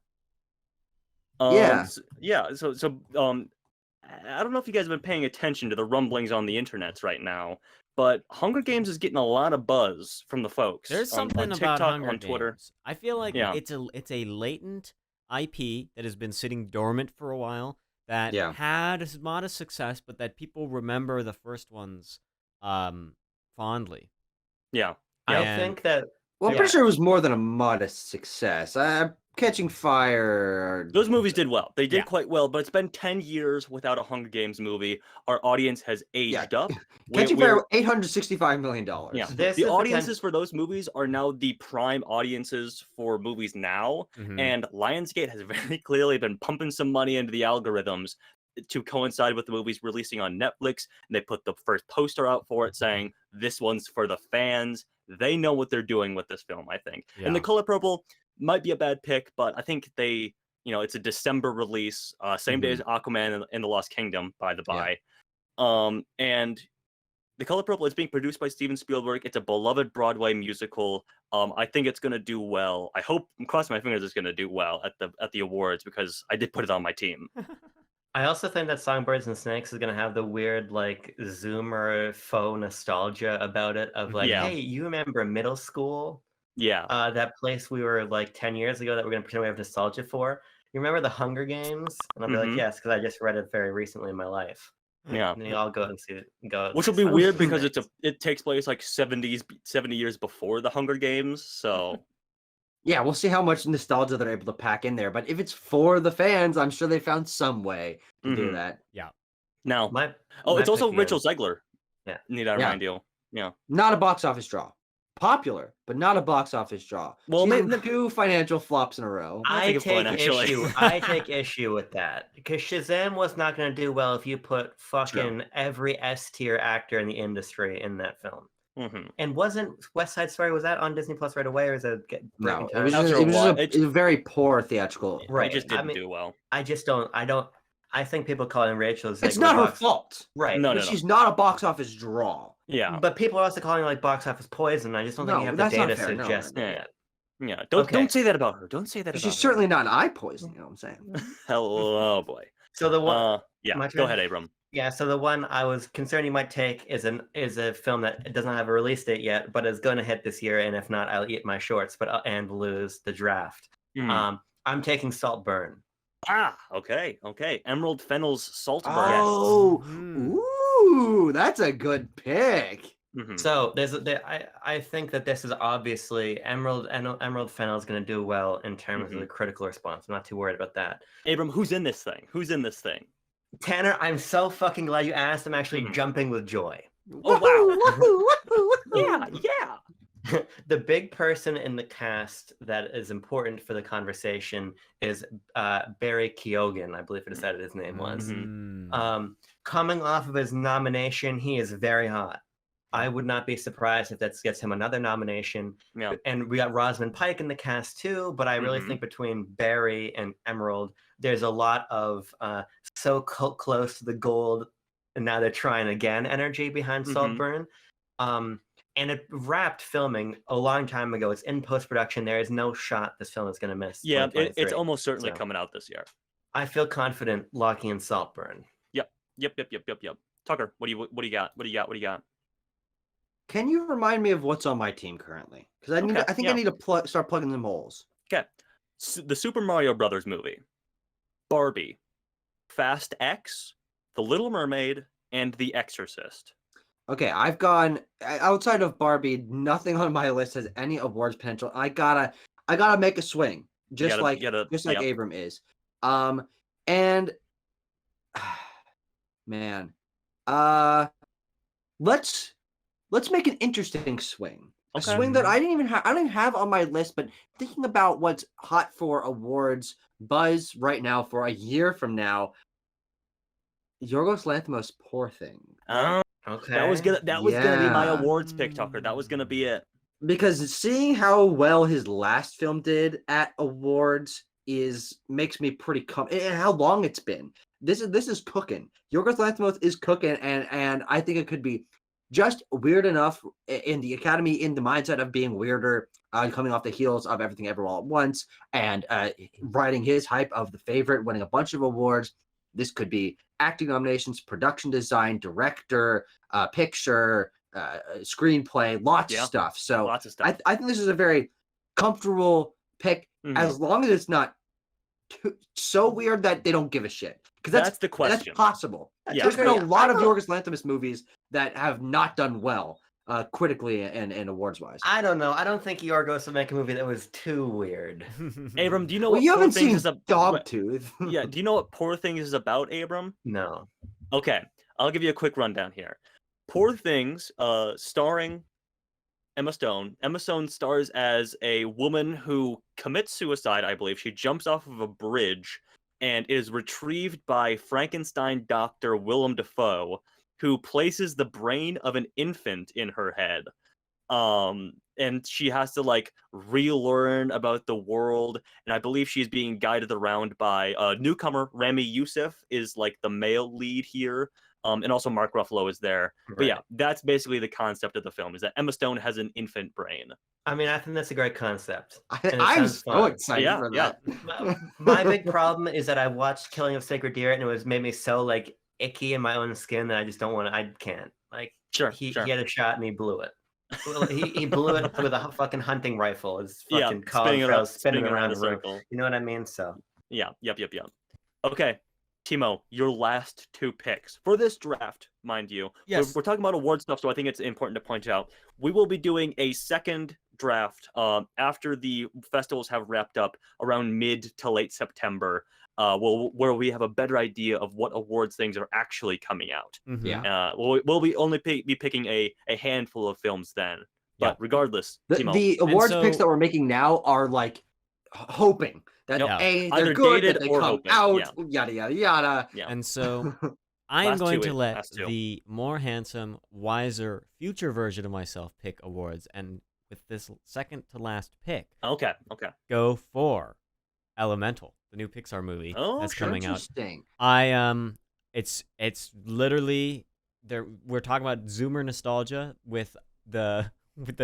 Yeah. So I don't know if you guys have been paying attention to the rumblings on the internets right now, but Hunger Games is getting a lot of buzz from the folks. There's something on TikTok, about Hunger on Twitter. Games. I feel like it's a latent IP that has been sitting dormant for a while that had a modest success, but that people remember the first ones fondly. Yeah. I think that... Well, I'm pretty sure it was more than a modest success. Catching Fire. Those movies did well. They did quite well, but it's been 10 years without a Hunger Games movie. Our audience has aged up. Catching Fire, $865 million. Yeah. The audiences for those movies are now the prime audiences for movies now. And Lionsgate has very clearly been pumping some money into the algorithms to coincide with the movies releasing on Netflix. And they put the first poster out for it saying, this one's for the fans. they know what they're doing with this film, I think. And The Yeah. Color Purple might be a bad pick, but I think they, it's a December release, same day as Aquaman and the Lost Kingdom, by the Yeah. by. And The Color Purple is being produced by Steven Spielberg. It's a beloved Broadway musical. I think it's gonna do well. I hope, I'm crossing my fingers, it's gonna do well at the awards because I did put it on my team. I also think that Songbirds and Snakes is gonna have the weird like Zoomer faux nostalgia about it of like, Yeah. hey, you remember middle school? Yeah. That place we were like 10 years ago that we're gonna pretend we have nostalgia for. You remember the Hunger Games? And I'll be like, Mhm. yes, because I just read it very recently in my life. Yeah. And then you all go and see it. Which will be weird because it takes place like 70 years before the Hunger Games. So Yeah, we'll see how much nostalgia they're able to pack in there. But if it's for the fans, I'm sure they found some way to do Mhm. that. now, my it's also pick Rachel is- Zegler. Yeah. Need I Yeah. remind you? Yeah. Not a box office draw. Popular, but not a box office draw. Well, She's in maybe- 2 financial flops in a row. That's a I good take point, actually. issue. I take issue with that because Shazam was not going to do well if you put fucking every S tier actor in the industry in that film. Mhm. And wasn't West Side Story, was that on Disney Plus right away, or is it No, breaking it was time? After just, a it was while, just a very poor theatrical. Right. It just I didn't mean, do well. I just don't. I think people calling Rachel Zegler It's not her box- fault. Right. No, But she's not a box office draw. Yeah. But people are also calling like box office poison. I just don't think No, you have the that's not data fair. No, suggesting no. it. Yeah. Okay. Don't say that about her. Don't say that about She's her. certainly not an eye poison. You know what I'm saying? Oh boy. So the one, Yeah. my Go turn? ahead, Abram. yeah. So the one I was concerned you might take is a film that doesn't have a release date yet, but is going to hit this year. And if not, I'll eat my shorts, but and lose the draft. Mhm. I'm taking Saltburn. Okay. Emerald Fennell's Saltburn. Oh, Mhm. ooh, that's a good pick. Mhm. So I think that this is obviously Emerald Fennell is going to do well in terms of the critical response. I'm not too worried about that. Abram, who's in this thing? Tanner, I'm so fucking glad you asked. I'm actually Mhm. jumping with joy. Oh, wow. Woohoo, woohoo. Yeah. The big person in the cast that is important for the conversation is Barry Keoghan. I believe I decided his name was. Mm. Coming off of his nomination, he is very hot. I would not be surprised if that gets him another nomination. Yeah. And we got Rosamund Pike in the cast too, but I really think between Barry and Emerald, there's a lot of so close to the gold, and now they're trying again energy behind Saltburn. And it wrapped filming a long time ago. It's in post-production. There is no shot this film is going to miss. Yeah, it's 2023. almost certainly So, coming out this year. I feel confident locking in Saltburn. Yep. Tucker, what do you got? Can you remind me of what's on my team currently? Because I Okay, think I need to start plugging them holes. Okay. The Super Mario Brothers movie, Barbie, Fast X, The Little Mermaid, and The Exorcist. Okay, I've gone outside of Barbie. Nothing on my list has any awards potential. I gotta make a swing, just like Abram is. And man, let's make an interesting swing. A Okay. swing that I didn't even have on my list, but thinking about what's hot for awards buzz right now for a year from now. Yorgos Lanthimos' Poor Thing. Okay. That was gonna be my Yeah. awards pick, Tucker. That was gonna be it. Because seeing how well his last film did at awards makes me pretty and how long it's been. This is cooking. Yorgos Lanthimos is cooking, and I think it could be just weird enough in the Academy, in the mindset of being weirder, coming off the heels of Everything Everywhere All at Once, and riding his hype of The Favorite, winning a bunch of awards. This could be acting nominations, production design, director, picture, screenplay, lots of stuff. So Lots of stuff. I think this is a very comfortable pick, as long as it's not so weird that they don't give a shit. Because that's the question. That's possible. Yeah. There's been a lot of Yorgos Lanthimos movies that have not done well critically and awards wise. I don't know. I don't think Yorgos would make a movie that was too weird. Abram, do you know Well, what you Poor haven't Things seen is Dogtooth. Yeah, do you know what Poor Things is about, Abram? No. Okay, I'll give you a quick rundown here. Poor Things, starring Emma Stone. Emma Stone stars as a woman who commits suicide, I believe. She jumps off of a bridge and is retrieved by Frankenstein doctor Willem Dafoe, who places the brain of an infant in her head. And she has to like relearn about the world, and I believe she's being guided around by newcomer Rami Youssef is like the male lead here, and also Mark Ruffalo is there. But Right. yeah, that's basically the concept of the film, is that Emma Stone has an infant brain. I mean, I think that's a great concept. And it I'm sounds so fun. excited Yeah, for yeah. that. My big problem is that I watched Killing of Sacred Deer and it was made me so like icky in my own skin that I just don't want to. I can't. Like Sure, he sure. had a shot and he blew it. Well, he blew it with a fucking hunting rifle. His Yeah, fucking college spinning around a the room. circle. You know what I mean? So Yeah, yep. Okay, Timo, your last two picks for this draft, mind you. Yes. We're talking about award stuff, so I think it's important to point out we will be doing a second draft after the festivals have wrapped up around mid to late September, where we have a better idea of what awards things are actually coming out. Mhm. Yeah. We'll be only be picking a handful of films then. But Yeah. regardless, Timo, The awards so- picks that we're making now are like hoping that Yep. they're Either good, dated that they or come hoping, out, yeah. yada yada yada. yeah. And so I'm Last going two, to let last two. the more handsome, wiser, future version of myself pick awards. And with this second to last pick, Okay. go for Elemental, the new Pixar movie Oh, that's sure. coming out. Interesting. It's literally there. We're talking about Zoomer nostalgia with the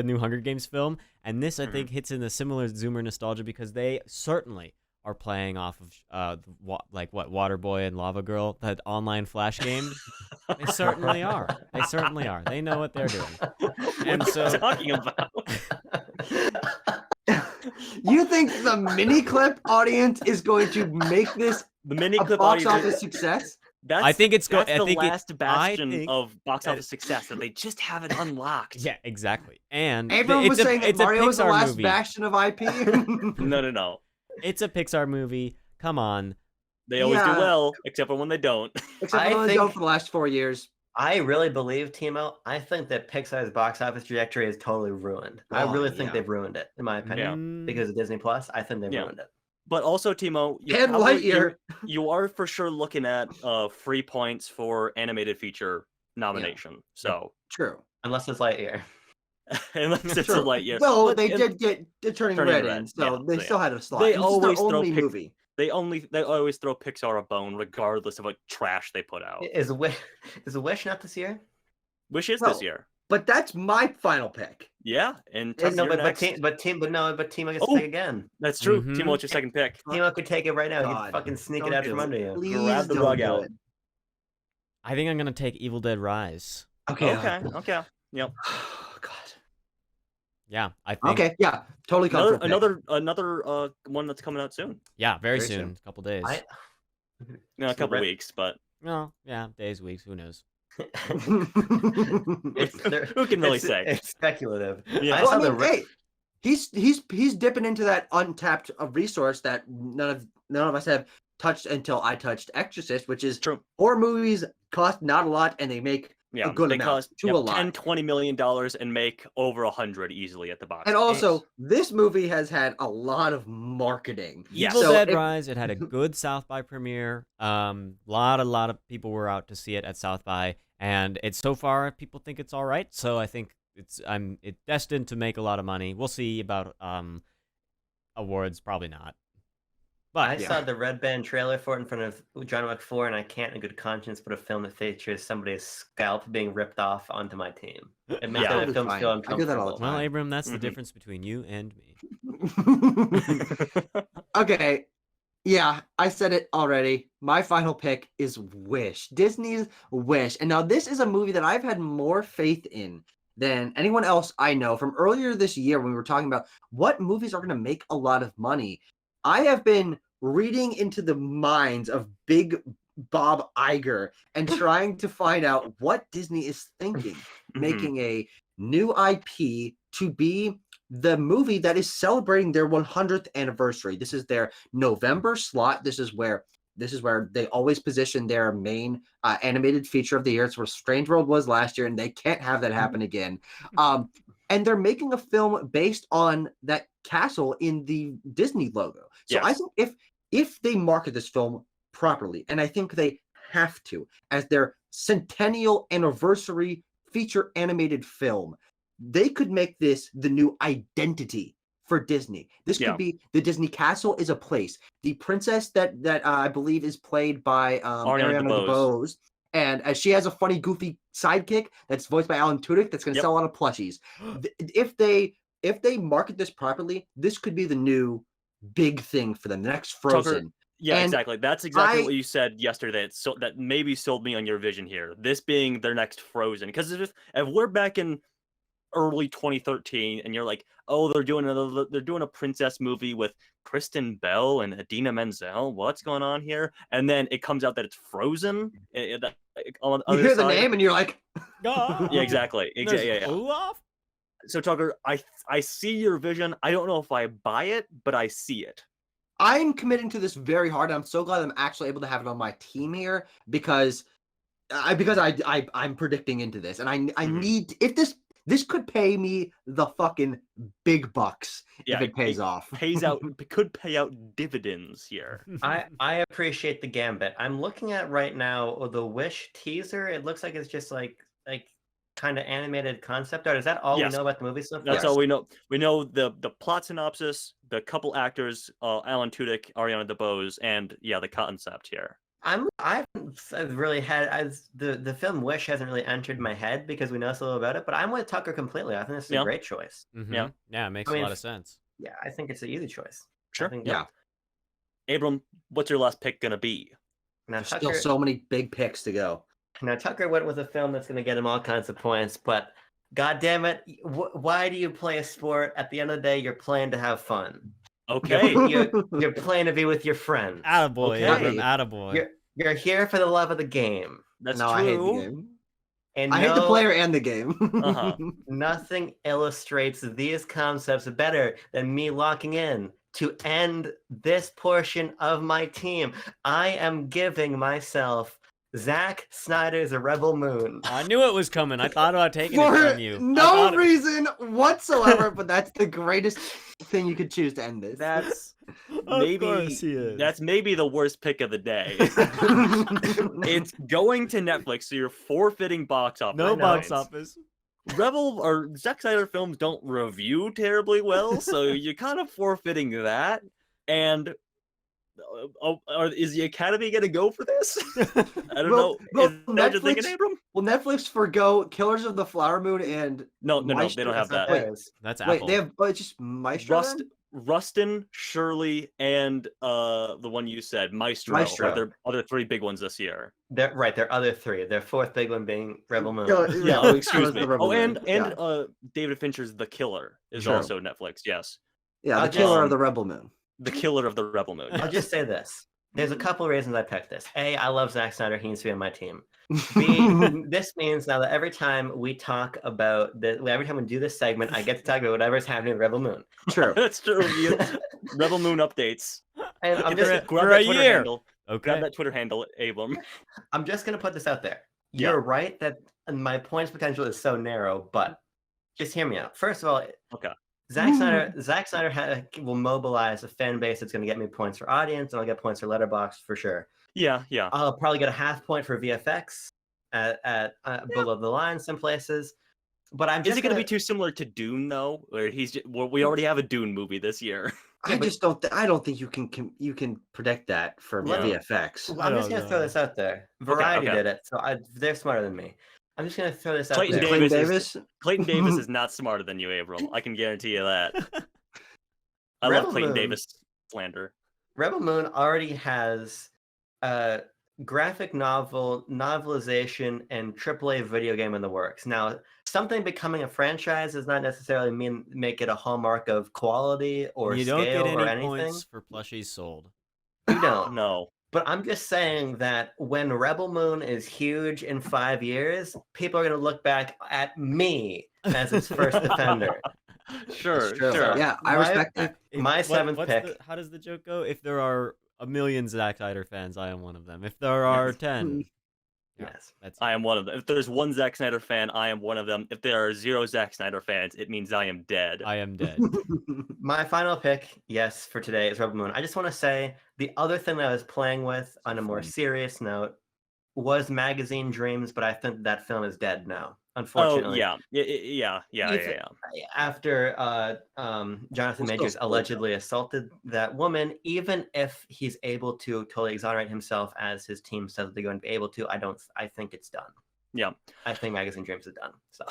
new Hunger Games film, and this I think hits in a similar Zoomer nostalgia because they certainly are playing off of Waterboy and Lava Girl, that online Flash game. They certainly are. They know what they're doing. And What are you so talking about? You think the mini clip audience is going to make this The mini a clip box audience. office success? That's, I think it's that's I the think it- last I bastion think of box that- office success that they just haven't unlocked. yeah, exactly. And Everyone was saying that it's a Mario was the Pixar last movie. bastion of IP. No. It's a Pixar movie. Come on. They always do Yeah. well, except for when they don't. Except I for the think- don't for the last 4 years. I really believe, Timo, I think that Pixar's box office trajectory is totally ruined. I Oh, really think yeah. they've ruined it, in my opinion. Mm, Because of Disney Plus, I think they've Yeah. ruined it. But also, Timo, And Lightyear. you are for sure looking at free points for animated feature nomination. So True. Unless it's Lightyear. unless it's True. a Lightyear. Well, But- they and did get the Turning Red in, so yeah, they so still had a slot. They This is always their throw only Pix- movie. They always throw Pixar a bone, regardless of what trash they put out. Is Wish not this year? Wish is No. this year. But that's my final pick. Yeah, and It's- No, you're but next. Timo gets Oh. to take again. That's true. Mhm. Timo, what's your second pick? Timo could take it right now. God, He'd fucking sneak don't it out do from it. under you. Please Grab the don't rug do out. it. I think I'm gonna take Evil Dead Rise. Okay. Okay. Yep. Oh, God. Yeah, I think. Okay. Yeah. Totally comfortable. Another one that's coming out soon. Yeah, very Very soon. soon. A couple days. In a So couple Red- weeks, but No, yeah, days, weeks. Who knows? who can really say? It's speculative. Yeah. I Well, saw I the mean, re- hey, he's dipping into that untapped resource that none of us have touched until I touched Exorcist, which is True. horror movies cost not a lot and they make Yeah, a good they amount cost to a lot. $10-20 million and make over 100 easily at the box. And office. also, this movie has had a lot of marketing. Yes. Evil So Dead if- Rise. It had a good South by premiere. Lot of people were out to see it at South by, and it's so far people think it's all right. So I think it's destined to make a lot of money. We'll see about awards, probably not. But I saw the Red Band trailer for it in front of John Wick 4, and I can't in good conscience put a film that features somebody's scalp being ripped off onto my team. It makes Yeah. the film Fine. feel I do that all the uncomfortable. well, time. Abram, that's the Mhm. difference between you and me. Okay. Yeah, I said it already. My final pick is Wish. Disney's Wish. And now this is a movie that I've had more faith in than anyone else I know. From earlier this year when we were talking about what movies are going to make a lot of money, I have been reading into the minds of Big Bob Iger and trying to find out what Disney is thinking, Mhm. making a new IP to be the movie that is celebrating their 100th anniversary. This is their November slot. This is where they always position their main animated feature of the year. It's where Strange World was last year, and they can't have that happen again. And they're making a film based on that castle in the Disney logo. So I Yes. think if they market this film properly, and I think they have to, as their centennial anniversary feature animated film, they could make this the new identity for Disney. This Yeah. could be the Disney castle is a place. The princess that I believe is played by Ariana Ariana DeBose. DeBose, and she has a funny, goofy sidekick that's voiced by Alan Tudyk. That's going to Yep. sell a lot of plushies. If they market this properly, this could be the new big thing for them. The next Frozen. Tucker, yeah, And exactly. That's exactly I- what you said yesterday. That maybe sold me on your vision here. This being their next Frozen, because if we're back in early 2013 and you're like, oh, they're doing a princess movie with Kristen Bell and Idina Menzel. What's going on here? And then it comes out that it's Frozen. On the you other hear the side, name and you're like, yeah, exactly. Yeah. Olaf? So Tucker, I see your vision. I don't know if I buy it, but I see it. I'm committing to this very hard. I'm so glad I'm actually able to have it on my team here because I'm predicting into this, and I Mhm. need if this could pay me the fucking big bucks Yeah, if it pays off. Could pay out dividends here. I appreciate the gambit. I'm looking at right now the Wish teaser. It looks like it's just like kind of animated concept art. Is that all Yes. we know about the movie so far? That's all we know. We know the plot synopsis, the couple actors, Alan Tudyk, Ariana DeBose, and yeah, the concept here. I haven't really had the film Wish hasn't really entered my head because we know so little about it. But I'm with Tucker completely. I think this is a great choice. Yeah. Yeah, it makes I a mean, lot of sense. Yeah, I think it's an easy choice. Sure. I think, Yeah. Abram, what's your last pick gonna be? Now There's Tucker, still so many big picks to go. now Tucker went with a film that's going to get him all kinds of points, but God damn it, why do you play a sport? At the end of the day, you're playing to have fun. Okay. You're playing to be with your friends. Attaboy, Okay. Abram, attaboy. You're here for the love of the game. That's No, true. I hate the game. And I hate the player and the game. Uh-huh. Nothing illustrates these concepts better than me locking in to end this portion of my team. I am giving myself Zack Snyder's A Rebel Moon. I knew it was coming. I thought about taking it For from you. no reason whatsoever, but that's the greatest thing you could choose to end this. That's Of maybe course he is. that's maybe the worst pick of the day. It's going to Netflix, so you're forfeiting box office. No box points. office. Rebel or Zack Snyder films don't review terribly well, so you're kind of forfeiting that. And is the Academy gonna go for this? I don't know. well, Is that what you're thinking, Netflix- Abram? Will Netflix forgo Killers of the Flower Moon and No, they Maestro? don't have that. Wait, That's wait, Apple. they have it's just Maestro. Rustin, Shirley, and the one you said, Maestro. Maestro. Are their other three big ones this year. They're right. Their other three. Their fourth big one being Rebel Moon. Yeah, oh, excuse me. The Rebel Oh, and Moon. Yeah. David Fincher's The Killer is Sure. also Netflix. Yes, Yeah, the I'll killer just- of the Rebel Moon. The Killer of the Rebel Moon. I'll yes. just say this. There's a couple reasons I picked this. A, I love Zack Snyder. He needs to be on my team. B, this means now that every time we talk about this, every time we do this segment, I get to talk about whatever's happening in Rebel Moon. True. That's true. Rebel Moon updates. And I'm Get just, that- grab for that a Twitter year. handle. Grab Okay. that Twitter handle, Abram. I'm just gonna put this out there. Yeah. You're right that my points potential is so narrow, but just hear me out. First of all, Okay. Zack Snyder will mobilize a fan base that's going to get me points for audience, and I'll get points for Letterboxd for sure. Yeah. I'll probably get a half point for VFX at below the line some places. But I'm Is just it going to be too similar to Dune though? Where we already have a Dune movie this year. I just don't. I don't think you can predict that for Yeah. VFX. I'm just going to throw this out there. Variety okay. did it, so they're smarter than me. I'm just going to throw this out Clayton there. Clayton Davis Davis. Clayton Davis is not smarter than you, Abram. I can guarantee you that. I love Rebel Clayton Moon. Davis slander. Rebel Moon already has graphic novelization, and AAA video game in the works. Now, something becoming a franchise does not necessarily make it a hallmark of quality or You scale don't get or any anything. points for plushies sold. You don't. No. But I'm just saying that when Rebel Moon is huge in 5 years, people are going to look back at me as its first offender. Sure. It's true. Sure. Yeah, I My- respect that. My seventh pick. How does the joke go? If there are a million Zack Snyder fans, I am one of them. If there are 10, yeah, Yes. that's I am one of them. If there's one Zack Snyder fan, I am one of them. If there are 0 Zack Snyder fans, it means I am dead. I am dead. My final pick, yes, for today is Rebel Moon. I just want to say the other thing that I was playing with on a more serious note was Magazine Dreams, but I think that film is dead now. Oh Unfortunately, yeah. after Jonathan We'll still Majors spoil it, allegedly assaulted that woman, even if he's able to totally exonerate himself as his team says they're going to be able to, I think it's done. Yeah. I think Magazine Dreams is done. So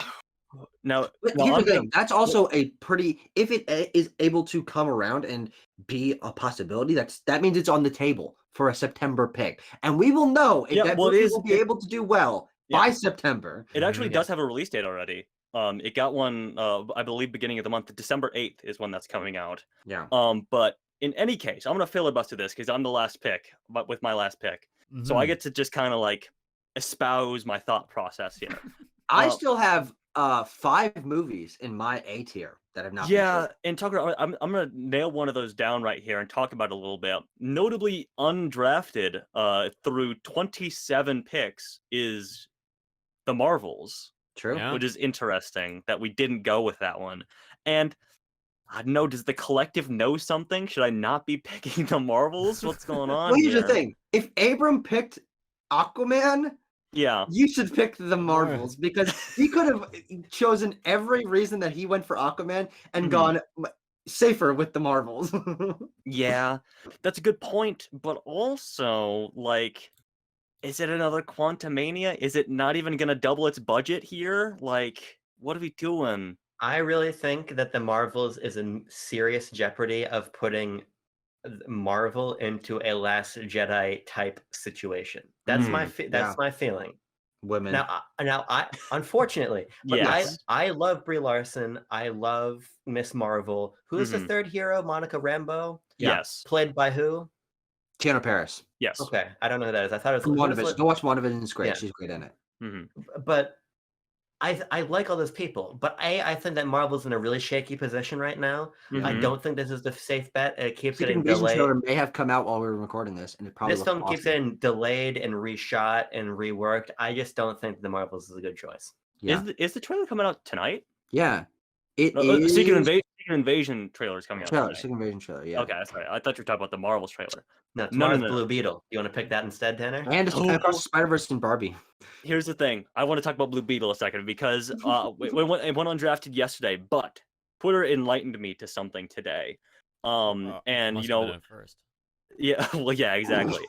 Now, But now here's I'm the gonna. thing. That's also a pretty. If it is able to come around and be a possibility, that means it's on the table for a September pick, and we will know if Yeah, that well, it movie is. will be able to do well Yeah. by September. It actually Mhm. does have a release date already. It got one, I believe, beginning of the month. December 8th is when that's coming out. Yeah. But in any case, I'm gonna filibuster this because I'm the last pick, but with my last pick, so I Mhm. get to just kind of like espouse my thought process here. I Uh, still have 5 movies in my A tier that have not been Yeah, chosen. and Tucker, I'm gonna nail one of those down right here and talk about it a little bit. Notably undrafted, through 27 picks is the Marvels, True. Yeah. which is interesting that we didn't go with that one. And I don't know, does the collective know something? Should I not be picking the Marvels? What's going on Well, here's the here? thing. If Abram picked Aquaman, Yeah. you should pick the Marvels because he could have chosen every reason that he went for Aquaman and Mhm. gone safer with the Marvels. Yeah, that's a good point. But also, like, is it another Quantumania? Is it not even gonna double its budget here? Like, what are we doing? I really think that the Marvels is in serious jeopardy of putting Marvel into a Last Jedi type situation. That's yeah. my feeling. Women. Now, I unfortunately, but Yes. I love Brie Larson. I love Miss Marvel. Who's the Mhm. third hero? Monica Rambeau, Yeah. Yes. played by who? Tiana Paris. Yes. Okay, I don't know who that is. I thought it From was who was WandaVision. Go watch WandaVision. It's great. Yeah. She's great in it. Mhm. but I like all those people, but I think that Marvel's in a really shaky position right now. I Mhm. don't think this is the safe bet. It keeps Secret getting Invasion delayed. trailer may have come out while we were recording this, and it probably This looks film keeps awesome. getting delayed and reshot and reworked. I just don't think the Marvels is a good choice. Yeah. Is the trailer coming out tonight? Yeah. It No, is Secret Invasion trailer is coming out trailer. tonight. Secret Invasion trailer. Yeah. Okay, that's right. I thought you were talking about the Marvels trailer. No, No, tomorrow's no. Blue Beetle. You want to pick that instead, Tanner? And Oh. Across the Spider-Verse and Barbie. Here's the thing. I want to talk about Blue Beetle a second because it went undrafted yesterday, but Twitter enlightened me to something today. And Must you have been know, at first. yeah, well, yeah, exactly.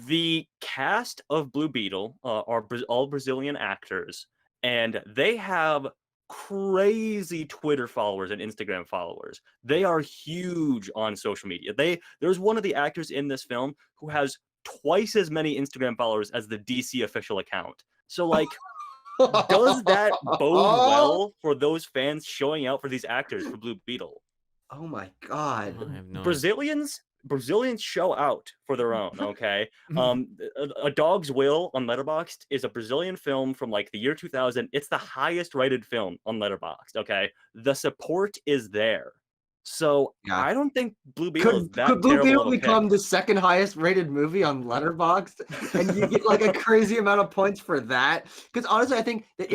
The cast of Blue Beetle are all Brazilian actors, and they have crazy Twitter followers and Instagram followers. They are huge on social media. There's one of the actors in this film who has twice as many Instagram followers as the DC official account. So like, does that bode well for those fans showing out for these actors for Blue Beetle? Oh my god. I have no Brazilians show out for their own, okay? A Dog's Will on Letterboxd is a Brazilian film from like the year 2000. It's the highest rated film on Letterboxd, okay? The support is there. So Yeah. I don't think Blue Beetle is that Could Blue terrible Beetle of a become pick. the second highest rated movie on Letterboxd, and you get like a crazy amount of points for that? Because honestly, I think that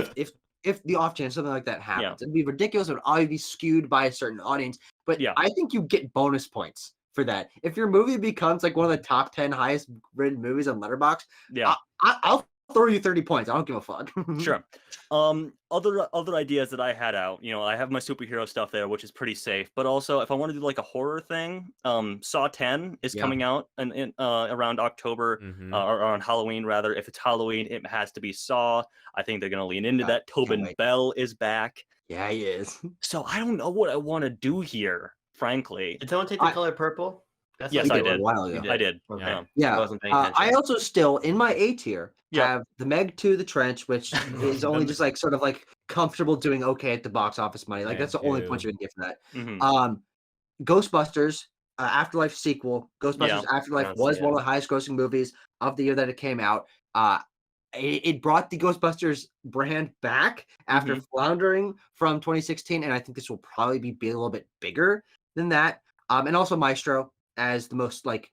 if the off chance something like that happens, it'd be ridiculous. It would always be skewed by a certain audience. But Yeah. I think you get bonus points for that. If your movie becomes like one of the top 10 highest rated movies on Letterboxd, Yeah. I'll throw you 30 points. I don't give a fuck. Sure. Other ideas that I had out, I have my superhero stuff there, which is pretty safe. But also, if I want to do like a horror thing, Saw 10 is coming out in around October or on Halloween rather. If it's Halloween, it has to be Saw. I think they're gonna lean into that. Tobin Bell is back. Yeah, he is. So I don't know what I want to do here, frankly. Did someone take the color purple? Yes, I did. I did. Okay. Yeah. I wasn't paying attention. I also still in my A tier have the Meg 2 The Trench, which is only just like sort of like comfortable doing okay at the box office money. Like that's the only point you can get for that. Mhm. Ghostbusters Afterlife sequel. Ghostbusters Afterlife was one of the highest grossing movies of the year that it came out. It brought the Ghostbusters brand back after floundering from 2016, and I think this will probably be a little bit bigger than that. And also Maestro as the most like,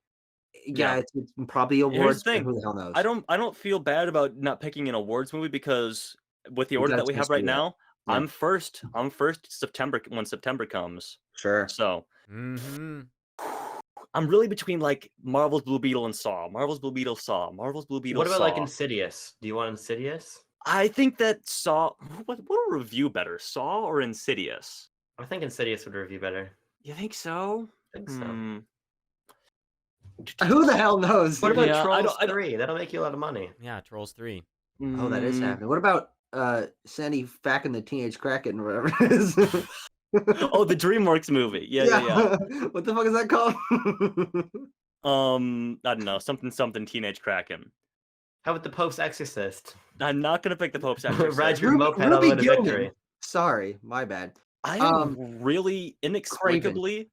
it's probably awards. But who the hell knows? I don't feel bad about not picking an awards movie because with the order that we have right now, I'm first. I'm first September when September comes. Sure. So I'm really between like Marvel's Blue Beetle and Saw. Marvel's Blue Beetle, Saw. Marvel's Blue Beetle, What about Saw. like Insidious? Do you want Insidious? I think that Saw. What will review better, Saw or Insidious? I think Insidious would review better. You think so? I think so. Who the hell knows? What about Yeah, Trolls 3? That'll make you a lot of money. Yeah, Trolls 3. Oh, that is Mm. happening. What about Sandy Fack and the Teenage Kraken or whatever it is? Oh, the DreamWorks movie. Yeah. What the fuck is that called? I don't know. Something Teenage Kraken. How about the Pope's Exorcist? I'm not gonna pick the Pope's Exorcist. Ride your Ruby- moped all the Ruby way to Gilman. victory. Sorry, my bad. I'm really inexplicably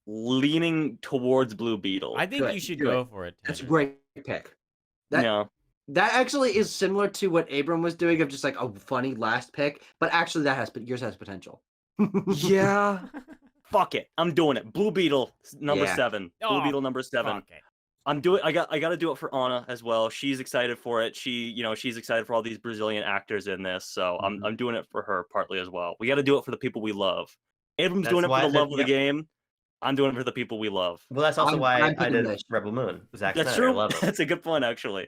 leaning towards Blue Beetle. I think Good, you should do go it. for it. That's a Tanner. great pick. That Yeah. that actually is similar to what Abram was doing of just like a funny last pick, but actually yours has potential. Yeah. Fuck it. I'm doing it. Blue Beetle number Yeah. 7. Blue Oh, Beetle number 7. Fuck it. I got to do it for Anna as well. She's excited for it. She's excited for all these Brazilian actors in this. So I'm doing it for her partly as well. We got to do it for the people we love. Abram's That's doing it why for the the- love of the game. I'm doing it for the people we love. Well, that's also I'm why I picking did this. Rebel Moon. Zack That's Snyder. I true. love him. That's a good point, actually.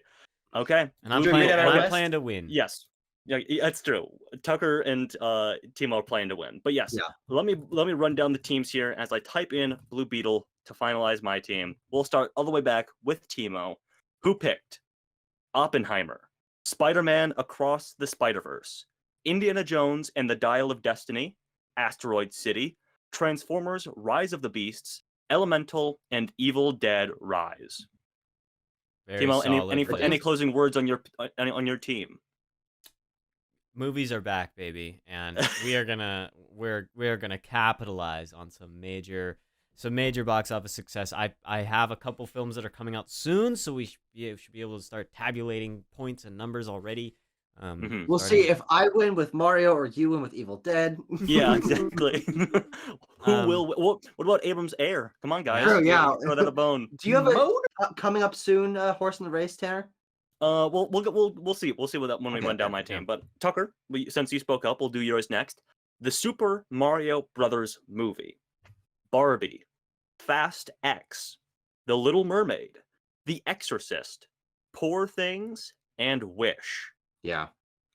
Okay. And I'm Blue playing, Beetle out and west? I plan to win. Yes. Yeah, that's true. Tucker and Timo are playing to win. But yes, Yeah. let me run down the teams here as I type in Blue Beetle to finalize my team. We'll start all the way back with Timo, who picked Oppenheimer, Spider-Man Across the Spider-Verse, Indiana Jones and the Dial of Destiny, Asteroid City, Transformers Rise of the Beasts, Elemental, and Evil Dead Rise. Very Timo, solid any list. closing words on your team? Movies are back, baby, and we're gonna capitalize on some major box office success. I have a couple films that are coming out soon, so we should be able to start tabulating points and numbers already. We'll see if I win with Mario or you win with Evil Dead. Yeah, exactly. Who Um, will? What about Abram's heir? Come on, guys. True, yeah. Throw that a bone. Do you have a coming up soon horse in the race, Tanner? We'll see. We'll see when we Okay, run down okay, my yeah. team. But Tucker, since you spoke up, we'll do yours next. The Super Mario Brothers movie, Barbie, Fast X, The Little Mermaid, The Exorcist, Poor Things, and Wish. Yeah.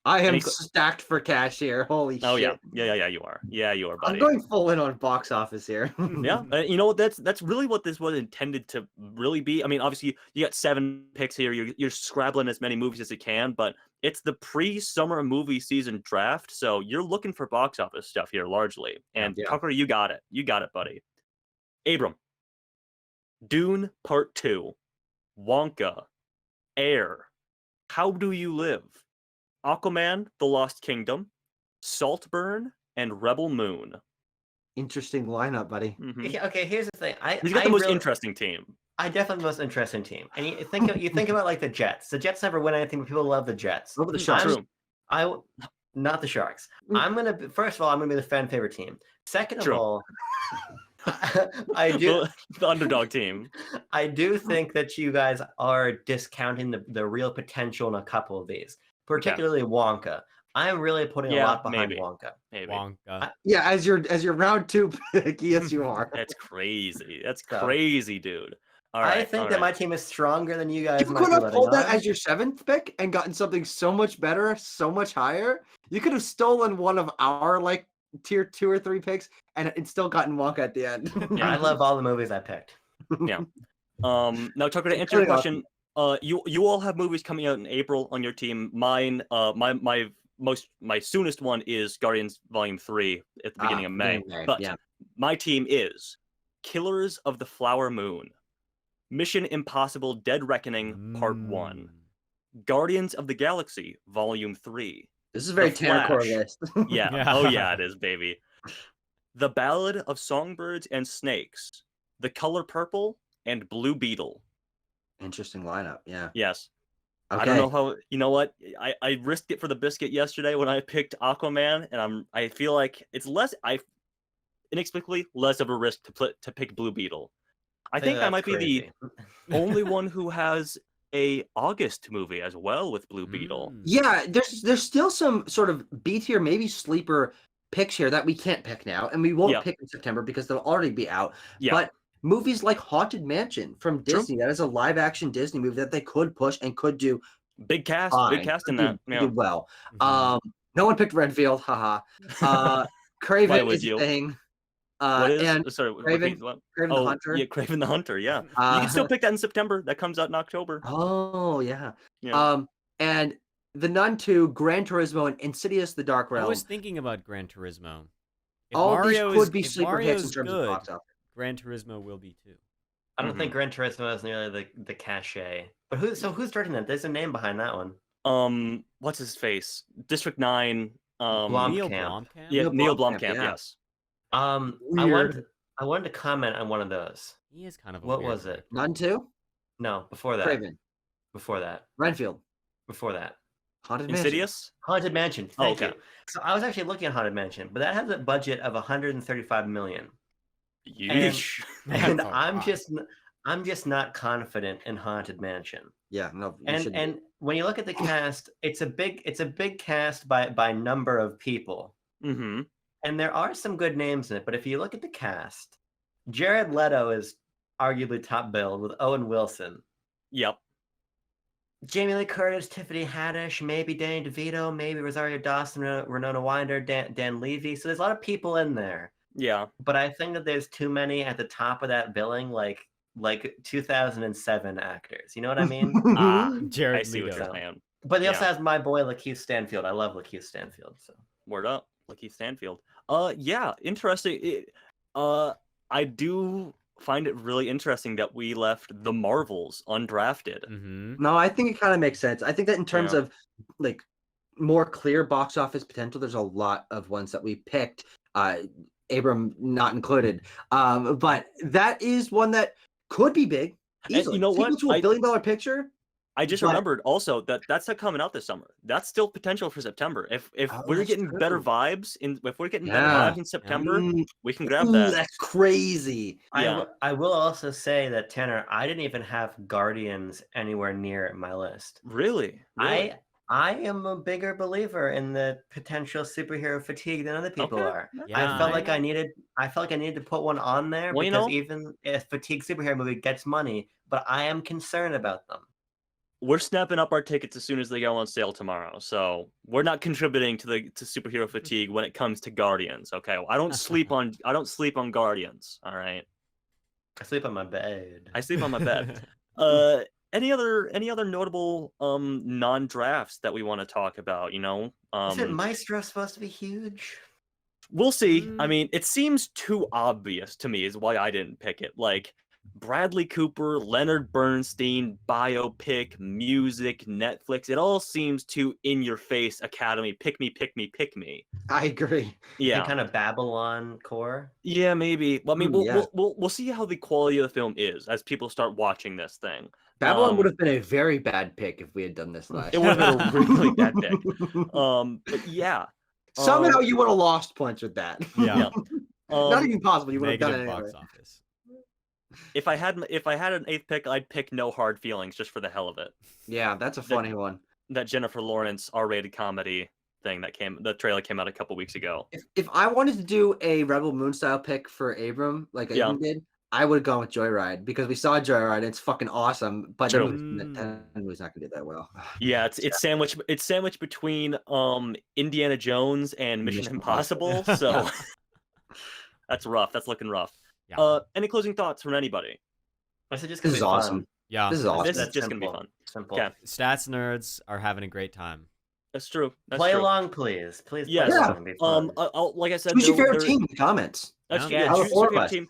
I am Any- stacked for cash here. Holy Oh shit. yeah, you are. Yeah, you are, buddy. I'm going full in on box office here. Yeah, you know what? That's really what this was intended to really be. I mean, obviously you got 7 picks here. You're scrabbling as many movies as you can, but it's the pre-summer movie season draft, so you're looking for box office stuff here largely. And Yeah. Tucker, you got it. You got it, buddy. Abram, Dune Part 2, Wonka, Air, How Do You Live, Aquaman: The Lost Kingdom, Saltburn, and Rebel Moon. Interesting lineup, buddy. Mhm. Okay, here's the thing. He's got the most interesting team. I definitely the most interesting team. And you think about like the Jets. The Jets never win anything, but people love the Jets. What about the That's Sharks? true. Not the Sharks. Mm. First of all, I'm gonna be the fan favorite team. Second of True. all, I do The underdog team. I do think that you guys are discounting the real potential in a couple of these, particularly Wonka. I am really putting a Yeah, lot behind maybe. Wonka. Maybe. Wonka. Yeah, as your round 2 pick, yes, you are. That's crazy. That's So- crazy, dude. All I right. think all that right. my team is stronger than you guys. You might could be have letting pulled that on. as your 7th pick and gotten something so much better, so much higher. You could have stolen one of our like tier 2 or 3 picks and still gotten Wonka at the end. Yeah. I love all the movies I picked. Now Tucker, to answer your question, you all have movies coming out in April on your team. Mine, my soonest one is Guardians Volume 3 at the beginning of May. But yeah. my team is Killers of the Flower Moon, Mission Impossible: Dead Reckoning Part 1, Guardians of the Galaxy Volume 3. This is a very The Tanner core Flash. list. Yeah. Yeah. Oh yeah, it is, baby. The Ballad of Songbirds and Snakes, The Color Purple, and Blue Beetle. Interesting lineup. Yeah. Yes. Okay. I don't know how. You know what? I risked it for the biscuit yesterday when I picked Aquaman, and I feel like it's inexplicably less of a risk to pick Blue Beetle. I think I That's might be crazy. the only one who has a August movie as well with Blue Beetle. Mm. Yeah, there's still some sort of B tier, maybe sleeper picks here that we can't pick now, and we won't Yeah. pick in September because they'll already be out. Yeah. But movies like Haunted Mansion from Disney, that is a live action Disney movie that they could push and could do Big cast fine, in that. do Yeah. well. Mhm. No one picked Renfield, haha. Why Craven would is a you? thing. What is? And Sorry, Craven, repeat what? Craven the Oh, Hunter. yeah, Craven the Hunter. Yeah, you can still pick that in September. That comes out in October. Oh yeah. Yeah. And The Nun 2, Gran Turismo, and Insidious: The Dark I Realm. was thinking about Gran Turismo. If All these Mario could is be if sleeper hits in Mario's terms of good, box office. Gran Turismo will be too. I don't think Gran Turismo has nearly the cachet. But who's directing that? There's a name behind that one. What's his face? District 9. Neil Blomkamp. Blomkamp? Yeah, Neil Blomkamp, Blomkamp. yeah. Yes. Weird. I wanted to comment on one of those. He is kind of a What weird was it? Nun 2, No, before that. Craven, Before that. Renfield, Before that. Haunted Mansion. Insidious. Haunted Mansion. Thank okay. you. So I was actually looking at Haunted Mansion, but that has a budget of 135 million. Yeesh. And That's a I'm just not confident in Haunted Mansion. Yeah, no. You shouldn't And when you look at the cast, it's a big cast by number of people. Mm-hmm. And there are some good names in it, but if you look at the cast, Jared Leto is arguably top billed with Owen Wilson. Yep. Jamie Lee Curtis, Tiffany Haddish, maybe Danny DeVito, maybe Rosario Dawson, Winona Winder, Dan Levy. So there's a lot of people in there. Yeah. But I think that there's too many at the top of that billing, like 2007 actors. You know what I mean? Ah, Jared I see what Leto. you're saying. But they also Yeah. have my boy Lakeith Stanfield. I love Lakeith Stanfield. So Word up, Lakeith Stanfield. Yeah, interesting. I do find it really interesting that we left the Marvels undrafted. Mm-hmm. No, I think it kind of makes sense. I think that in terms Yeah. of like more clear box office potential, there's a lot of ones that we picked, Abram not included. But that is one that could be big. And Easily. you know Sequel what? to a $1 billion picture. I just But- remembered also that that's not coming out this summer. That's still potential for September. If Oh, we're that's getting better true. vibes if we're getting better Yeah. vibes in September, Mm, we can grab ooh, that. that's crazy. Yeah. I will also say that Tanner, I didn't even have Guardians anywhere near my list. Really? I am a bigger believer in the potential superhero fatigue than other people Okay. are. Yeah, I felt like I needed to put one on there Well, you because know- even if fatigue superhero movie gets money, but I am concerned about them. We're snapping up our tickets as soon as they go on sale tomorrow. So we're not contributing to superhero fatigue when it comes to Guardians. Okay, well, I don't sleep on Guardians. All right, I sleep on my bed. I sleep on my bed. Any other notable non-drafts that we want to talk about? Isn't Maestro supposed to be huge? We'll see. I Mm. mean, it seems too obvious to me is why I didn't pick it. Like Bradley Cooper, Leonard Bernstein, biopic, music, Netflix. It all seems too in your face Academy. Pick me, pick me, pick me. I agree. Yeah. Kind of Babylon core. Yeah, maybe. Well, I mean, Yeah. we'll see how the quality of the film is as people start watching this thing. Babylon would have been a very bad pick if we had done this last It year. would have been a really bad pick. But yeah. Somehow you would have lost points with that. Yeah. Not even possible. You would have done Negative it box anyway. office. If I had an eighth pick, I'd pick No Hard Feelings just for the hell of it. Yeah, that's a funny one. That Jennifer Lawrence R-rated comedy thing the trailer came out a couple weeks ago. If I wanted to do a Rebel Moon style pick for Abram, like Yeah. Abram did, I would have gone with Joyride because we saw Joyride and it's fucking awesome. But True. that movie's not gonna do that well. Yeah, it's sandwiched between Indiana Jones and Mission Mission Impossible. So that's rough. That's looking rough. Yeah. Any closing thoughts from anybody? I said just This gonna is be fun. awesome. Yeah. This is awesome. This is That's just gonna be simple. fun. Simple. Okay. Stats nerds are having a great time. That's true. That's Play true. along, please. Please Yes. play along. It'd be fun. Like I said, Choose your there- favorite there- team in the comments. That's Yeah. yeah. Out of Choose four your of favorite us. team.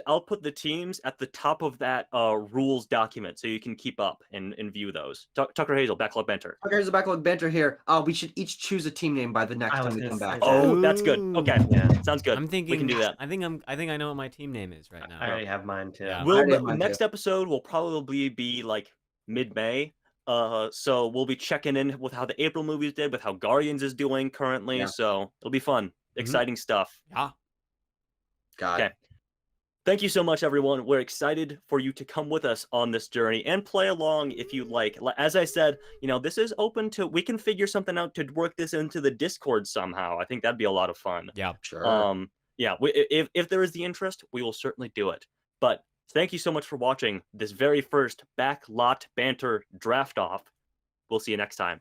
I'll put the teams at the top of that rules document so you can keep up and view those. Tucker Hazel, Backlog Banter. Okay, here's a backlog banter here. We should each choose a team name by the next I time was we gonna come back. say Oh, that's good. Okay, Yeah. sounds good. I'm thinking we can do that. I think I know what my team name is right now. I already have mine too. Yeah. I already have The mine next too. episode will probably be like mid-May. So we'll be checking in with how the April movies did, with how Guardians is doing currently. Yeah. So it'll be fun, exciting stuff. Yeah. God. Okay. Thank you so much, everyone. We're excited for you to come with us on this journey and play along if you like. As I said, this is open to, we can figure something out to work this into the Discord somehow. I think that'd be a lot of fun. Yeah. Sure. Yeah, if there is the interest, we will certainly do it. But thank you so much for watching this very first Backlot Banter Draft Off. We'll see you next time.